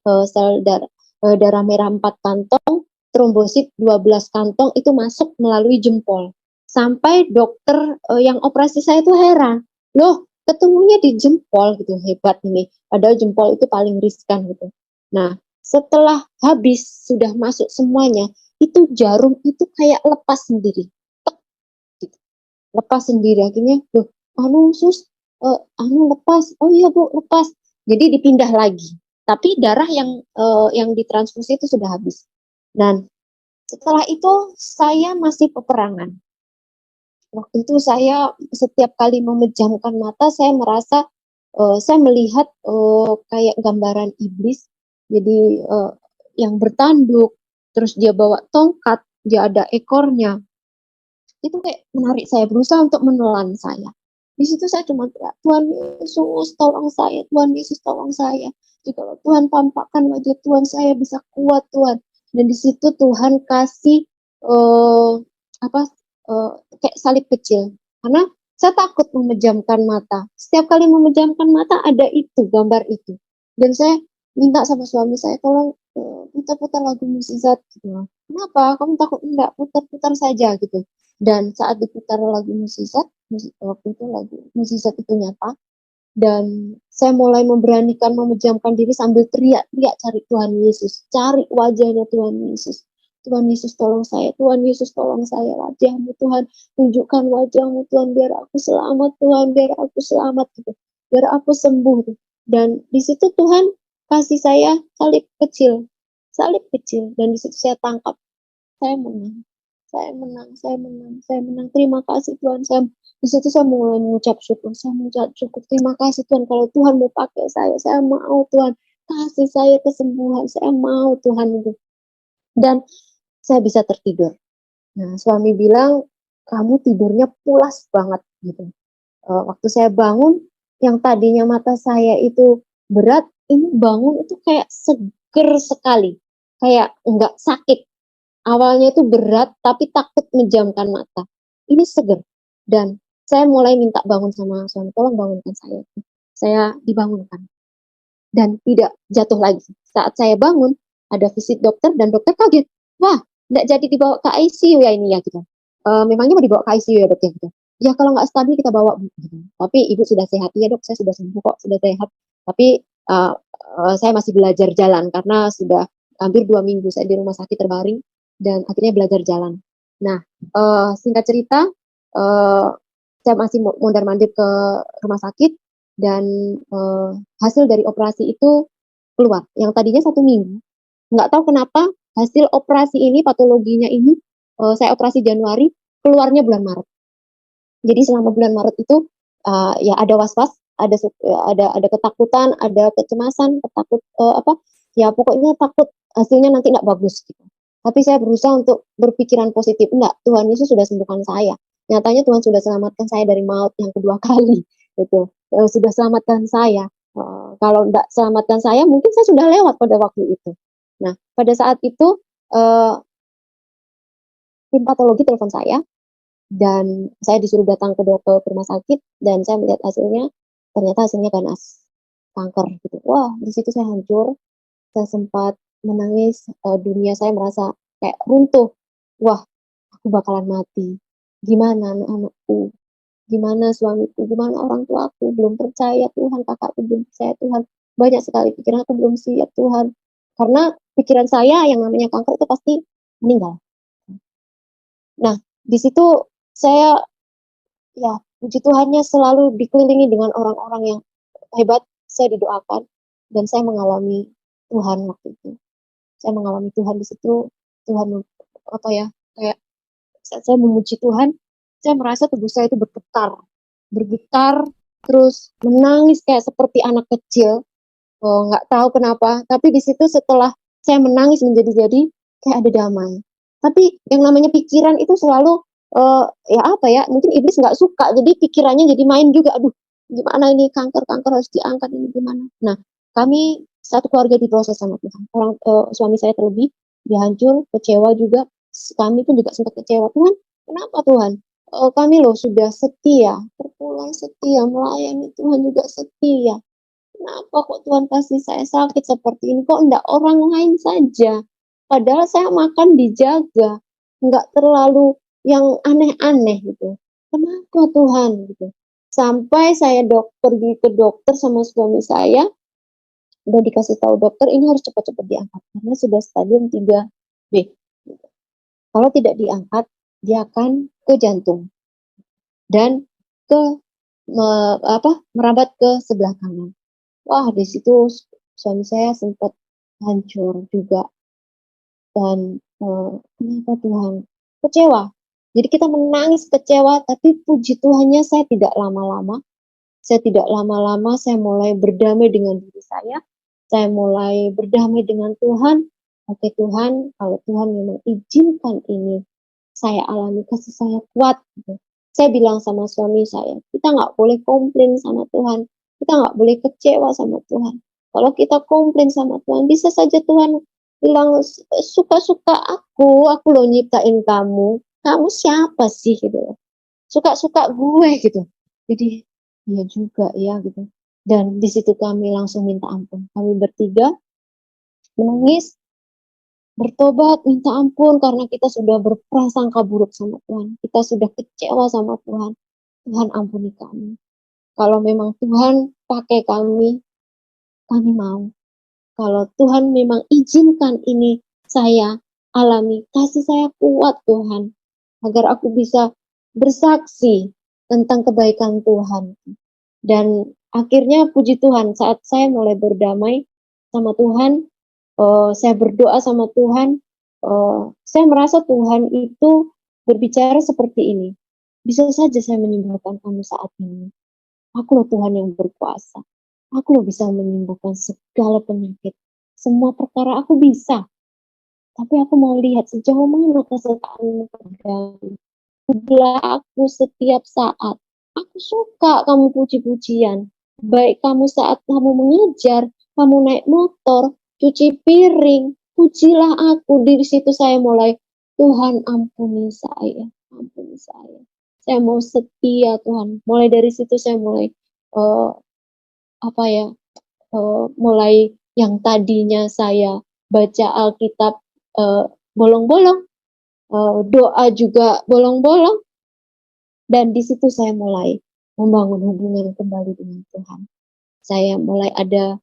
Speaker 2: darah merah 4 kantong, trombosit 12 kantong itu masuk melalui jempol. Sampai dokter, yang operasi saya itu heran, "Loh, ketemunya di jempol," gitu, "hebat ini." Padahal jempol itu paling riskan gitu. Nah, setelah habis, sudah masuk semuanya, itu jarum itu kayak lepas sendiri, tek gitu, lepas sendiri. Akhirnya, "Loh, anu Sus, anu lepas." "Oh iya Bu, lepas." Jadi dipindah lagi, tapi darah yang ditransfusi itu sudah habis. Dan setelah itu saya masih peperangan. Waktu itu saya setiap kali memejamkan mata, saya merasa, saya melihat, kayak gambaran iblis. Jadi, yang bertanduk, terus dia bawa tongkat, dia ada ekornya. Itu kayak menarik saya, berusaha untuk menelan saya. Di situ saya cuma teriak, "Tuhan Yesus tolong saya, Tuhan Yesus tolong saya. Jikalau Tuhan tampakkan wajah Tuhan, saya bisa kuat Tuhan." Dan di situ Tuhan kasih, eee, apa, kayak salib kecil. Karena saya takut memejamkan mata. Setiap kali memejamkan mata ada itu, gambar itu. Dan saya minta sama suami saya, "Tolong, putar-putar lagu mukjizat," gitu. "Kenapa? Kamu takut?" "Enggak, putar-putar saja," gitu. Dan saat diputar lagu mukjizat, waktu itu lagu mukjizat itu nyata, dan saya mulai memberanikan memejamkan diri sambil teriak-teriak cari Tuhan Yesus, cari wajahnya Tuhan Yesus. "Tuhan Yesus tolong saya, Tuhan Yesus tolong saya, wajah-Mu Tuhan, tunjukkan wajah-Mu Tuhan, biar aku selamat Tuhan, biar aku selamat," gitu, "biar aku sembuh," gitu. Dan di situ Tuhan kasih saya salib kecil, dan di situ saya tangkap, saya menang, saya menang, saya menang, saya menang. Terima kasih Tuhan. Di situ saya mulai mengucap syukur. Saya mengucap syukur. Terima kasih Tuhan. Kalau Tuhan mau pakai saya mau Tuhan. Kasih saya kesembuhan. Saya mau Tuhan itu. Dan saya bisa tertidur. Nah, suami bilang, "Kamu tidurnya pulas banget," gitu. Waktu saya bangun, yang tadinya mata saya itu berat, ini bangun itu kayak seger sekali. Kayak enggak sakit. Awalnya itu berat, tapi takut menjamkan mata. Ini seger. Dan saya mulai minta bangun sama suami, "Tolong bangunkan saya." Saya dibangunkan dan tidak jatuh lagi. Saat saya bangun, ada visit dokter dan dokter kaget. "Wah, nggak jadi dibawa ke ICU ya ini ya," gitu. "Memangnya mau dibawa ke ICU ya, Dok, ya?" Gitu. "Ya kalau nggak stabil kita bawa, Bu," gitu. "Tapi Ibu sudah sehat." "Iya, Dok, saya sudah sembuh kok, sudah sehat. Tapi, saya masih belajar jalan karena sudah hampir 2 minggu saya di rumah sakit terbaring dan akhirnya belajar jalan." Nah, singkat cerita, saya masih mondar-mandir ke rumah sakit dan, hasil dari operasi itu keluar, yang tadinya 1 minggu. Nggak tahu kenapa hasil operasi ini, patologinya ini, saya operasi Januari, keluarnya bulan Maret. Jadi selama bulan Maret itu, ya ada was-was, ada ketakutan, ada kecemasan, ya pokoknya takut hasilnya nanti nggak bagus gitu. Tapi saya berusaha untuk berpikiran positif, "Enggak, Tuhan Yesus sudah sembuhkan saya. Nyatanya Tuhan sudah selamatkan saya dari maut yang kedua kali," gitu. Sudah selamatkan saya, kalau enggak selamatkan saya mungkin saya sudah lewat pada waktu itu. Nah, pada saat itu, eee, tim patologi telepon saya dan saya disuruh datang ke rumah sakit dan saya melihat hasilnya, ternyata hasilnya ganas, kanker gitu. Wah, di situ saya hancur, saya sempat menangis, dunia saya merasa kayak runtuh. Wah, aku bakalan mati. Gimana anak-anakku? Gimana suamiku? Gimana orang tuaku? Belum percaya Tuhan, kakakku belum percaya Tuhan. Banyak sekali pikiran aku belum siap Tuhan. Karena pikiran saya yang namanya kanker itu pasti meninggal. Nah, di situ saya, ya, puji Tuhannya selalu dikelilingi dengan orang-orang yang hebat, saya didoakan, dan saya mengalami Tuhan waktu itu. Saya mengalami Tuhan di situ, Tuhan apa ya, kayak saat saya memuji Tuhan, saya merasa tubuh saya itu bergetar, terus menangis kayak seperti anak kecil. Nggak tahu kenapa, tapi di situ setelah saya menangis menjadi-jadi, kayak ada damai. Tapi yang namanya pikiran itu selalu, ya apa ya, mungkin iblis nggak suka, jadi pikirannya jadi main juga, "Aduh, gimana ini kanker harus diangkat ini gimana?" Nah, kami satu keluarga diproses sama Tuhan. Suami saya terlebih, dia hancur, kecewa juga, kami pun juga sempat kecewa, "Tuhan, kenapa Tuhan? Kami loh sudah setia, perpuluhan setia, melayani Tuhan juga setia. Kenapa kok Tuhan kasih saya sakit seperti ini? Kok enggak orang lain saja? Padahal saya makan dijaga, enggak terlalu yang aneh-aneh gitu. Kenapa Tuhan gitu? Sampai saya pergi ke dokter sama suami saya, udah dikasih tahu dokter ini harus cepat-cepat diangkat karena sudah stadium 3B. Gitu. Kalau tidak diangkat, dia akan ke jantung dan ke merambat ke sebelah kanan. Wah, di situ suami saya sempat hancur juga dan, kenapa Tuhan? Kecewa. Jadi kita menangis kecewa, tapi puji Tuhannya saya tidak lama-lama saya mulai berdamai dengan diri saya mulai berdamai dengan Tuhan. Oke Tuhan, kalau Tuhan memang izinkan ini, saya alami kasih saya kuat gitu. Saya bilang sama suami saya, kita nggak boleh komplain sama Tuhan, kita nggak boleh kecewa sama Tuhan. Kalau kita komplain sama Tuhan, bisa saja Tuhan bilang, suka-suka aku loh nyiptain kamu siapa sih gitu, suka-suka gue gitu. Jadi, iya juga ya gitu. Dan di situ kami langsung minta ampun. Kami bertiga menangis, bertobat, minta ampun karena kita sudah berprasangka buruk sama Tuhan. Kita sudah kecewa sama Tuhan. Tuhan ampuni kami. Kalau memang Tuhan pakai kami mau. Kalau Tuhan memang izinkan ini saya alami, kasih saya kuat Tuhan. Agar aku bisa bersaksi tentang kebaikan Tuhan. Dan akhirnya puji Tuhan saat saya mulai berdamai sama Tuhan, saya berdoa sama Tuhan, saya merasa Tuhan itu berbicara seperti ini, bisa saja saya menyembuhkan kamu saat ini. Aku loh Tuhan yang berkuasa. Aku loh bisa menyembuhkan segala penyakit. Semua perkara aku bisa. Tapi aku mau lihat sejauh mana kesertaanmu padaku. Pujilah aku setiap saat. Aku suka kamu puji-pujian. Baik kamu saat kamu mengejar, kamu naik motor, cuci piring, pujilah aku. Di situ saya mulai, Tuhan ampuni saya, ampuni saya. Saya mau setia Tuhan. Mulai dari situ saya mulai uh, mulai yang tadinya saya baca Alkitab bolong-bolong, doa juga bolong-bolong, dan di situ saya mulai membangun hubungan kembali dengan Tuhan. Saya mulai ada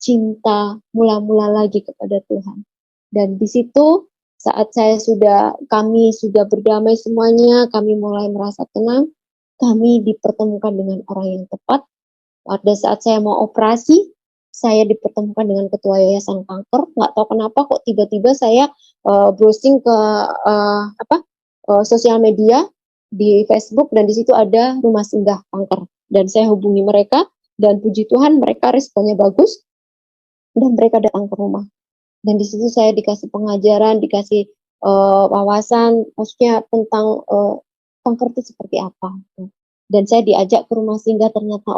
Speaker 2: cinta mula-mula lagi kepada Tuhan. Dan di situ saat kami sudah berdamai semuanya, kami mulai merasa tenang, kami dipertemukan dengan orang yang tepat. Pada saat saya mau operasi, saya dipertemukan dengan ketua yayasan kanker. Nggak tahu kenapa kok tiba-tiba saya browsing ke sosial media di Facebook dan di situ ada rumah singgah kanker. Dan saya hubungi mereka dan puji Tuhan mereka responnya bagus dan mereka datang ke rumah. Dan di situ saya dikasih pengajaran, dikasih wawasan, maksudnya tentang kanker itu seperti apa. Dan saya diajak ke rumah singgah, ternyata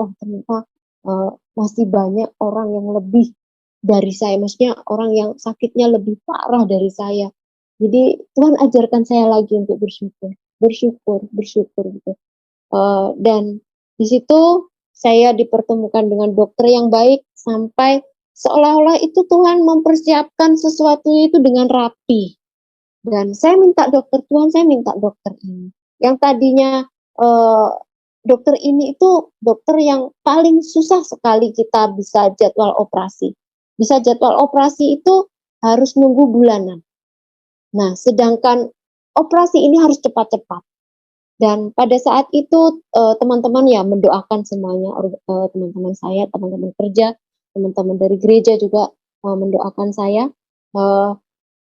Speaker 2: masih banyak orang yang lebih dari saya, maksudnya orang yang sakitnya lebih parah dari saya. Jadi Tuhan ajarkan saya lagi untuk bersyukur gitu. Dan di situ saya dipertemukan dengan dokter yang baik sampai seolah-olah itu Tuhan mempersiapkan sesuatu itu dengan rapi. Dan saya minta dokter, Tuhan saya minta dokter ini. Yang tadinya dokter ini itu dokter yang paling susah sekali kita bisa jadwal operasi. Bisa jadwal operasi itu harus nunggu bulanan. Nah, sedangkan operasi ini harus cepat-cepat. Dan pada saat itu teman-teman ya mendoakan semuanya, teman-teman saya, teman-teman kerja, teman-teman dari gereja juga mendoakan saya.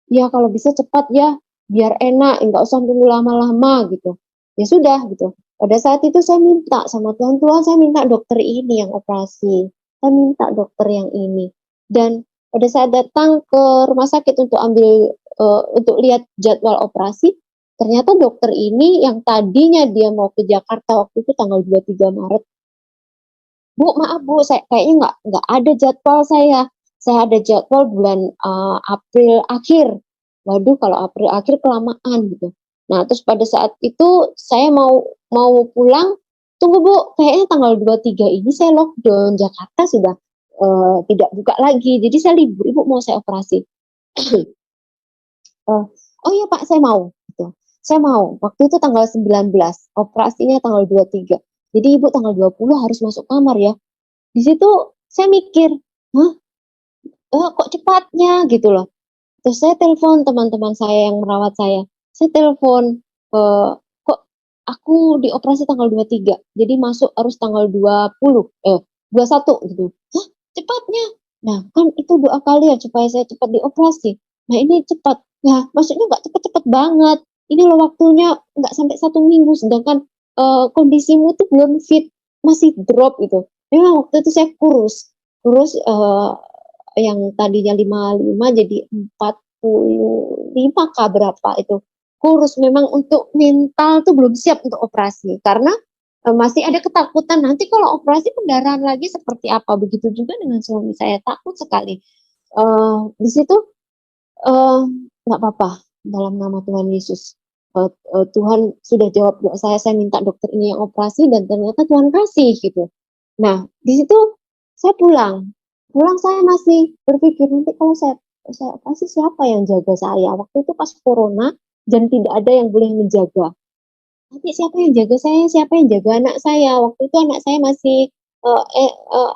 Speaker 2: Ya kalau bisa cepat ya, biar enak, nggak usah nunggu lama-lama gitu. Ya sudah gitu. Pada saat itu saya minta sama Tuhan, Tuhan saya minta dokter ini yang operasi, saya minta dokter yang ini. Dan pada saat datang ke rumah sakit untuk untuk lihat jadwal operasi, ternyata dokter ini yang tadinya dia mau ke Jakarta waktu itu tanggal 23 Maret. Bu, maaf Bu, saya kayaknya nggak ada jadwal saya. Saya ada jadwal bulan April akhir. Waduh, kalau April akhir kelamaan gitu. Nah, terus pada saat itu saya mau mau pulang, tunggu Bu, kayaknya tanggal 23 ini saya lockdown, Jakarta sudah tidak buka lagi. Jadi saya libur, Ibu mau saya operasi. Oh iya Pak, saya mau gitu. Saya mau. Waktu itu tanggal 19, operasinya tanggal 23. Jadi Ibu tanggal 20 harus masuk kamar ya. Di situ saya mikir, "Hah? Kok cepatnya?" gitu loh. Terus saya telepon teman-teman saya yang merawat saya. Saya telepon, "Kok aku dioperasi tanggal 23, jadi masuk harus tanggal 20, 21," gitu. "Hah, cepatnya?" Nah, kan itu doa kalian supaya saya cepat dioperasi. Nah, ini cepat. Nah, maksudnya nggak cepet-cepet banget. Ini loh waktunya nggak sampai 1 minggu, sedangkan, kondisimu tuh belum fit, masih drop gitu. Memang waktu itu saya kurus, kurus, yang tadinya 55 jadi 45 kah berapa itu. Kurus, memang untuk mental tuh belum siap untuk operasi, karena, masih ada ketakutan nanti kalau operasi pendarahan lagi seperti apa, begitu juga dengan suami saya, takut sekali. Di situ, eee, nggak apa-apa, dalam nama Tuhan Yesus, Tuhan sudah jawab doa saya minta dokter ini yang operasi dan ternyata Tuhan kasih gitu. Nah, di situ saya pulang. Pulang saya masih berpikir, nanti kalau saya operasi siapa yang jaga saya? Waktu itu pas corona dan tidak ada yang boleh menjaga. Nanti siapa yang jaga saya? Siapa yang jaga anak saya? Waktu itu anak saya masih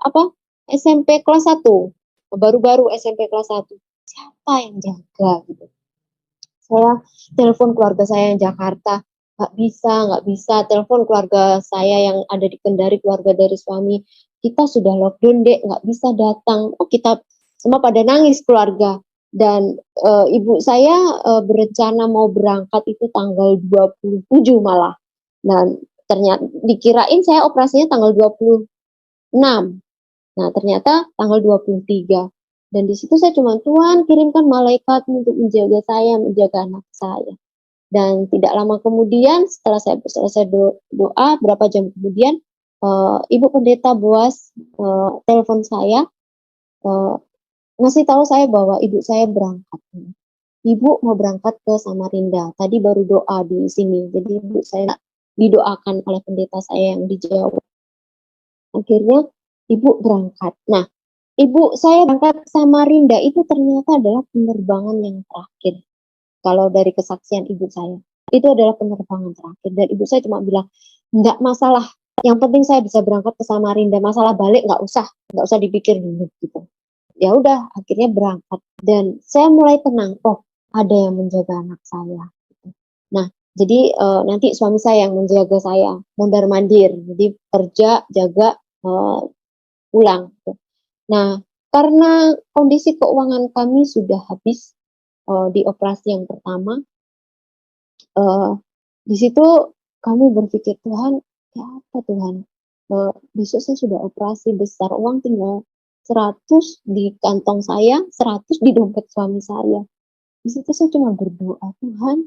Speaker 2: apa? SMP kelas 1. Baru-baru SMP kelas 1. Siapa yang jaga gitu? Saya telepon keluarga saya yang Jakarta, nggak bisa, telepon keluarga saya yang ada di Kendari, keluarga dari suami, "Kita sudah lockdown Dek, nggak bisa datang." Oh, kita semua pada nangis keluarga. Dan, ibu saya, berencana mau berangkat itu tanggal 27 malah. Dan dikirain saya operasinya tanggal 26. Nah, ternyata tanggal 23. Dan di situ saya cuma, "Tuhan kirimkan malaikat untuk menjaga saya, menjaga anak saya." Dan tidak lama kemudian setelah saya selesai doa, berapa jam kemudian, Ibu Pendeta Boas, telepon saya, eee, ngasih tahu saya bahwa ibu saya berangkat. Ibu mau berangkat ke Samarinda, tadi baru doa di sini, jadi ibu saya didoakan oleh pendeta saya yang di Jawa. Akhirnya ibu berangkat. Nah, ibu saya berangkat ke Samarinda itu ternyata adalah penerbangan yang terakhir. Kalau dari kesaksian ibu saya, itu adalah penerbangan terakhir dan ibu saya cuma bilang, "Nggak masalah, yang penting saya bisa berangkat ke Samarinda, masalah balik nggak usah dipikir dulu," gitu. Ya udah akhirnya berangkat dan saya mulai tenang, "Oh, ada yang menjaga anak saya," gitu. Nah, jadi, nanti suami saya yang menjaga saya, mondar-mandir, jadi kerja, jaga, pulang gitu. Nah, karena kondisi keuangan kami sudah habis, di operasi yang pertama, eee, di situ kami berpikir, "Tuhan, ya apa Tuhan, besok saya sudah operasi besar, uang tinggal 100 di kantong saya, 100 di dompet suami saya." Di situ saya cuma berdoa, "Tuhan,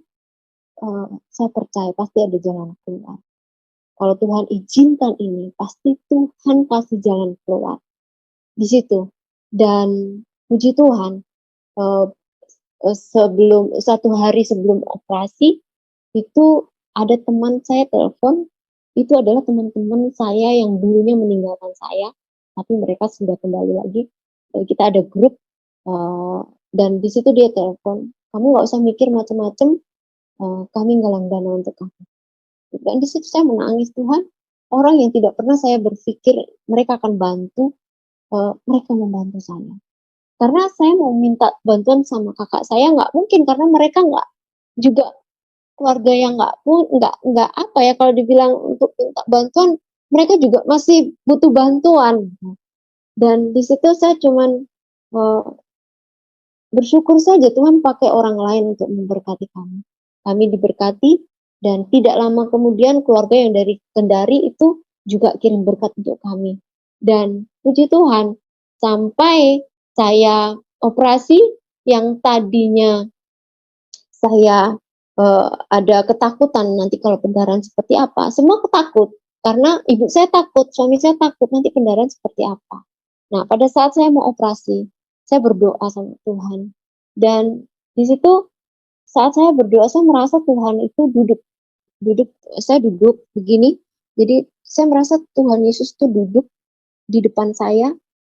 Speaker 2: saya percaya pasti ada jalan keluar. Kalau Tuhan izinkan ini, pasti Tuhan kasih jalan keluar." Di situ. Dan puji Tuhan, eee sebelum 1 hari sebelum operasi, itu ada teman saya telepon, itu adalah teman-teman saya yang dulunya meninggalkan saya, tapi mereka sudah kembali lagi, kita ada grup, eee, dan di situ dia telepon, "Kamu nggak usah mikir macem-macem, kami nggalang dana untuk kamu." Dan di situ saya menangis, Tuhan, orang yang tidak pernah saya berpikir mereka akan bantu, mereka membantu saya. Karena saya mau minta bantuan sama kakak saya nggak mungkin karena mereka nggak juga keluarga yang nggak apa ya, kalau dibilang untuk minta bantuan, mereka juga masih butuh bantuan gitu. Dan di situ saya cuman, eee, bersyukur saja Tuhan pakai orang lain untuk memberkati kami. kami diberkati, dan tidak lama kemudian keluarga yang dari Kendari itu juga kirim berkat untuk kami. Dan puji Tuhan, sampai saya operasi yang tadinya saya ada ketakutan nanti kalau pendarahan seperti apa, semua ketakut. Karena ibu saya takut, suami saya takut nanti pendarahan seperti apa. Nah, pada saat saya mau operasi, saya berdoa sama Tuhan. Dan di situ saat saya berdoa, saya merasa Tuhan itu duduk, saya duduk begini. Jadi saya merasa Tuhan Yesus itu duduk di depan saya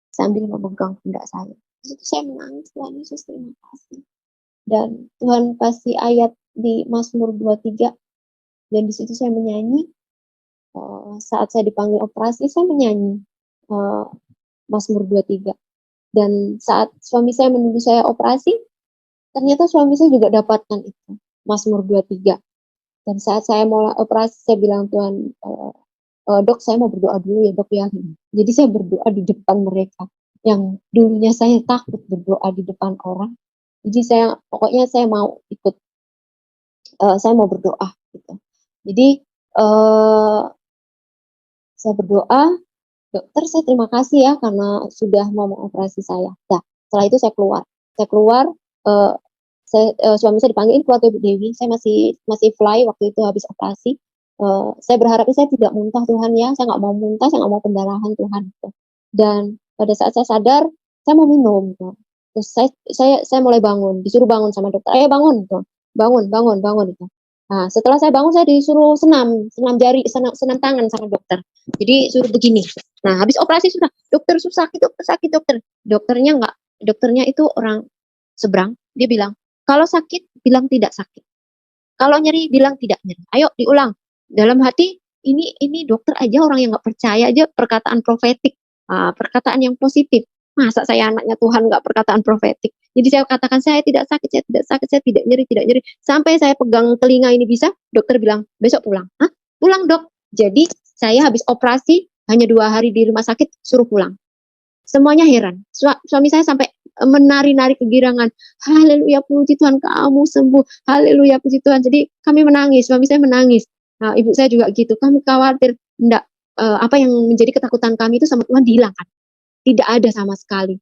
Speaker 2: sambil memegang pundak saya. Di situ saya menangis, Tuhan Yesus terima kasih. Dan Tuhan kasih ayat di Mazmur 23, dan di situ saya menyanyi. Saat saya dipanggil operasi, saya menyanyi Mazmur 23. Dan saat suami saya menunggu saya operasi, ternyata suami saya juga dapatkan itu, Mazmur 23. Dan saat saya mau operasi, saya bilang, Tuhan, dok, saya mau berdoa dulu ya dok ya. Jadi saya berdoa di depan mereka, yang dulunya saya takut berdoa di depan orang. Jadi pokoknya saya mau ikut, saya mau berdoa gitu. Jadi saya berdoa, dokter saya terima kasih ya karena sudah mau mengoperasi saya. Nah, setelah itu saya keluar, suami saya dipanggil, keluar ke Ibu Dewi, saya masih fly waktu itu habis operasi. Saya berharap saya tidak muntah Tuhan ya, saya nggak mau muntah, saya nggak mau pendarahan Tuhan. Gitu. Dan pada saat saya sadar, saya mau minum. Gitu. Terus saya mulai bangun, disuruh bangun sama dokter, ayo bangun, gitu. bangun. Gitu. Nah, setelah saya bangun, saya disuruh senam jari, senam tangan sama dokter. Jadi suruh begini. Nah, habis operasi sudah, dokter sakit, dokter. Dokternya itu orang seberang, dia bilang, kalau sakit, bilang tidak sakit. Kalau nyeri, bilang tidak nyeri. Ayo diulang. Dalam hati, ini dokter aja orang yang nggak percaya aja perkataan profetik, perkataan yang positif. Masa saya anaknya Tuhan nggak perkataan profetik? Jadi saya katakan saya tidak sakit, saya tidak nyeri. Sampai saya pegang telinga ini bisa, dokter bilang besok pulang. Hah? Pulang dok. Jadi saya habis operasi hanya 2 hari di rumah sakit, suruh pulang. Semuanya heran. Suami saya sampai menari-nari kegirangan. Haleluya, puji Tuhan, kamu sembuh. Haleluya, puji Tuhan. Jadi kami menangis, suami saya menangis. Nah, ibu saya juga gitu. Kami khawatir, enggak, apa yang menjadi ketakutan kami itu sama Tuhan dihilangkan. Tidak ada sama sekali.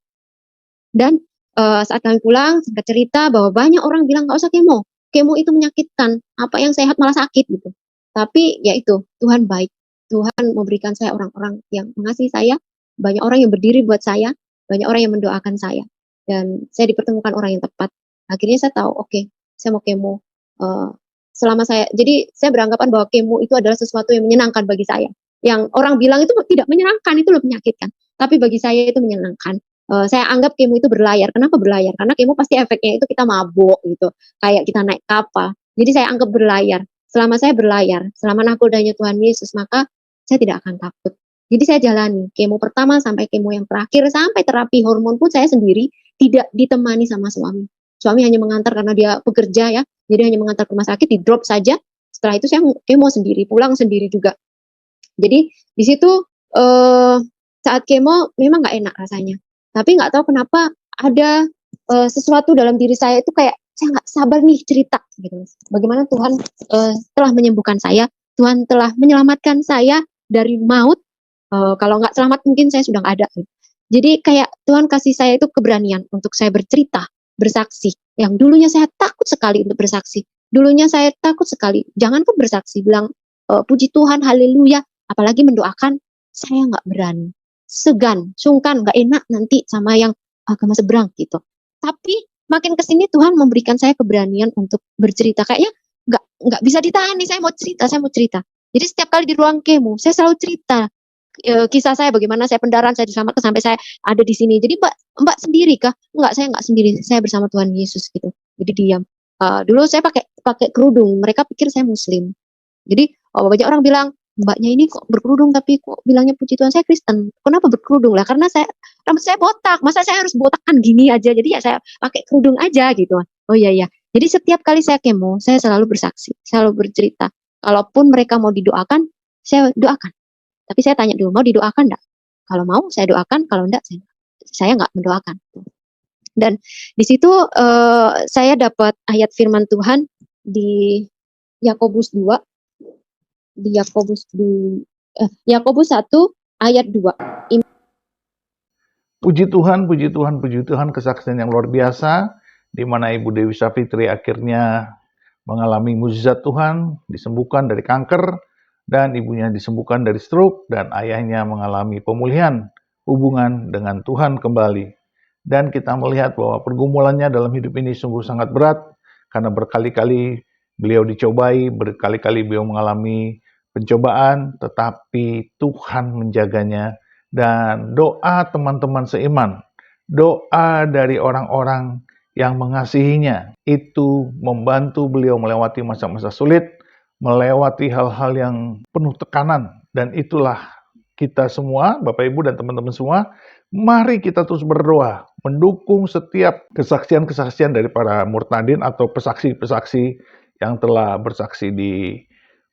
Speaker 2: Dan saat kami pulang, singkat cerita bahwa banyak orang bilang nggak usah kemo. Kemo itu menyakitkan. Apa yang sehat malah sakit gitu. Tapi ya itu, Tuhan baik. Tuhan memberikan saya orang-orang yang mengasihi saya. Banyak orang yang berdiri buat saya. Banyak orang yang mendoakan saya. Dan saya dipertemukan orang yang tepat. Akhirnya saya tahu, oke, saya mau kemo. Jadi saya beranggapan bahwa kemo itu adalah sesuatu yang menyenangkan bagi saya. Yang orang bilang itu tidak menyenangkan, itu lebih menyakitkan. Tapi bagi saya itu menyenangkan. Saya anggap kemo itu berlayar. Kenapa berlayar? Karena kemo pasti efeknya itu kita mabuk gitu. Kayak kita naik kapal. Jadi saya anggap berlayar. Selama saya berlayar, selama nakodanya Tuhan Yesus, maka saya tidak akan takut. Jadi saya jalani kemo pertama sampai kemo yang terakhir, sampai terapi hormon pun saya sendiri, tidak ditemani sama suami. Suami hanya mengantar karena dia bekerja ya. Jadi hanya mengantar ke rumah sakit, di drop saja. Setelah itu saya kemo sendiri, pulang sendiri juga. Jadi di situ saat kemo memang nggak enak rasanya. Tapi nggak tahu kenapa ada sesuatu dalam diri saya itu kayak saya nggak sabar nih cerita gitu. Bagaimana Tuhan telah menyembuhkan saya, Tuhan telah menyelamatkan saya dari maut. Kalau nggak selamat mungkin saya sudah nggak ada. Gitu. Jadi kayak Tuhan kasih saya itu keberanian untuk saya bercerita, bersaksi. Yang dulunya saya takut sekali untuk bersaksi. Dulunya saya takut sekali. Jangankan bersaksi, bilang puji Tuhan, haleluya. Apalagi mendoakan, saya nggak berani. Segan, sungkan, nggak enak nanti sama yang agama seberang gitu. Tapi makin kesini Tuhan memberikan saya keberanian untuk bercerita. Kayaknya nggak bisa ditahan nih, saya mau cerita. Jadi setiap kali di ruang kemo, saya selalu cerita kisah saya, bagaimana saya pendarahan, saya diselamatkan sampai saya ada di sini. Jadi Mbak sendiri kah? Enggak, saya enggak sendiri. Saya bersama Tuhan Yesus gitu. Jadi diam. Dulu saya pakai kerudung. Mereka pikir saya Muslim. Jadi banyak orang bilang, Mbaknya ini kok berkerudung tapi kok bilangnya puji Tuhan, saya Kristen. Kenapa berkerudung lah? Karena rambut saya botak. Masa saya harus botakkan gini aja? Jadi ya saya pakai kerudung aja gitu. Oh iya. Jadi setiap kali saya kemo, saya selalu bersaksi, selalu bercerita. Kalaupun mereka mau didoakan, saya doakan. Tapi saya tanya dulu, mau didoakan enggak? Kalau mau saya doakan, kalau enggak saya enggak mendoakan. Dan di situ saya dapat ayat firman Tuhan di Yakobus 2, di Yakobus 1 ayat 2.
Speaker 1: Puji Tuhan, puji Tuhan, puji Tuhan, kesaksian yang luar biasa, di mana Ibu Dewi Savitri akhirnya mengalami mukjizat Tuhan, disembuhkan dari kanker, dan ibunya disembuhkan dari stroke, dan ayahnya mengalami pemulihan hubungan dengan Tuhan kembali. Dan kita melihat bahwa pergumulannya dalam hidup ini sungguh sangat berat, karena berkali-kali beliau dicobai, berkali-kali beliau mengalami pencobaan, tetapi Tuhan menjaganya. Dan doa teman-teman seiman, doa dari orang-orang yang mengasihinya, itu membantu beliau melewati masa-masa sulit, melewati hal-hal yang penuh tekanan. Dan itulah kita semua, Bapak Ibu dan teman-teman semua, mari kita terus berdoa, mendukung setiap kesaksian-kesaksian dari para murtadin atau pesaksi-pesaksi yang telah bersaksi di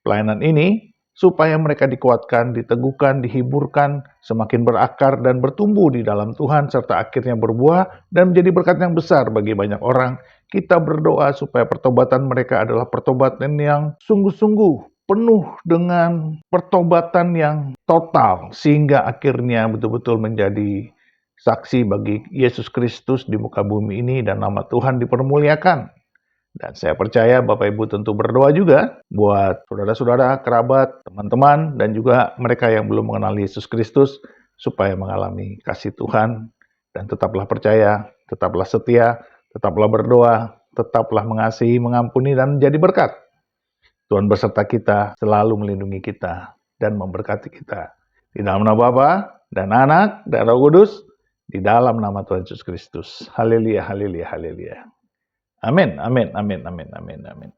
Speaker 1: pelayanan ini, supaya mereka dikuatkan, diteguhkan, dihiburkan, semakin berakar dan bertumbuh di dalam Tuhan, serta akhirnya berbuah dan menjadi berkat yang besar bagi banyak orang. Kita berdoa supaya pertobatan mereka adalah pertobatan yang sungguh-sungguh, penuh dengan pertobatan yang total, sehingga akhirnya betul-betul menjadi saksi bagi Yesus Kristus di muka bumi ini dan nama Tuhan dipermuliakan. Dan saya percaya Bapak Ibu tentu berdoa juga buat saudara-saudara, kerabat, teman-teman, dan juga mereka yang belum mengenal Yesus Kristus supaya mengalami kasih Tuhan. Dan tetaplah percaya, tetaplah setia, tetaplah berdoa, tetaplah mengasihi, mengampuni, dan menjadi berkat. Tuhan beserta kita, selalu melindungi kita, dan memberkati kita. Di dalam nama Bapa dan Anak dan Roh Kudus, di dalam nama Tuhan Yesus Kristus. Haleluya, haleluya, haleluya. Amin, amin, amin, amin, amin, amin.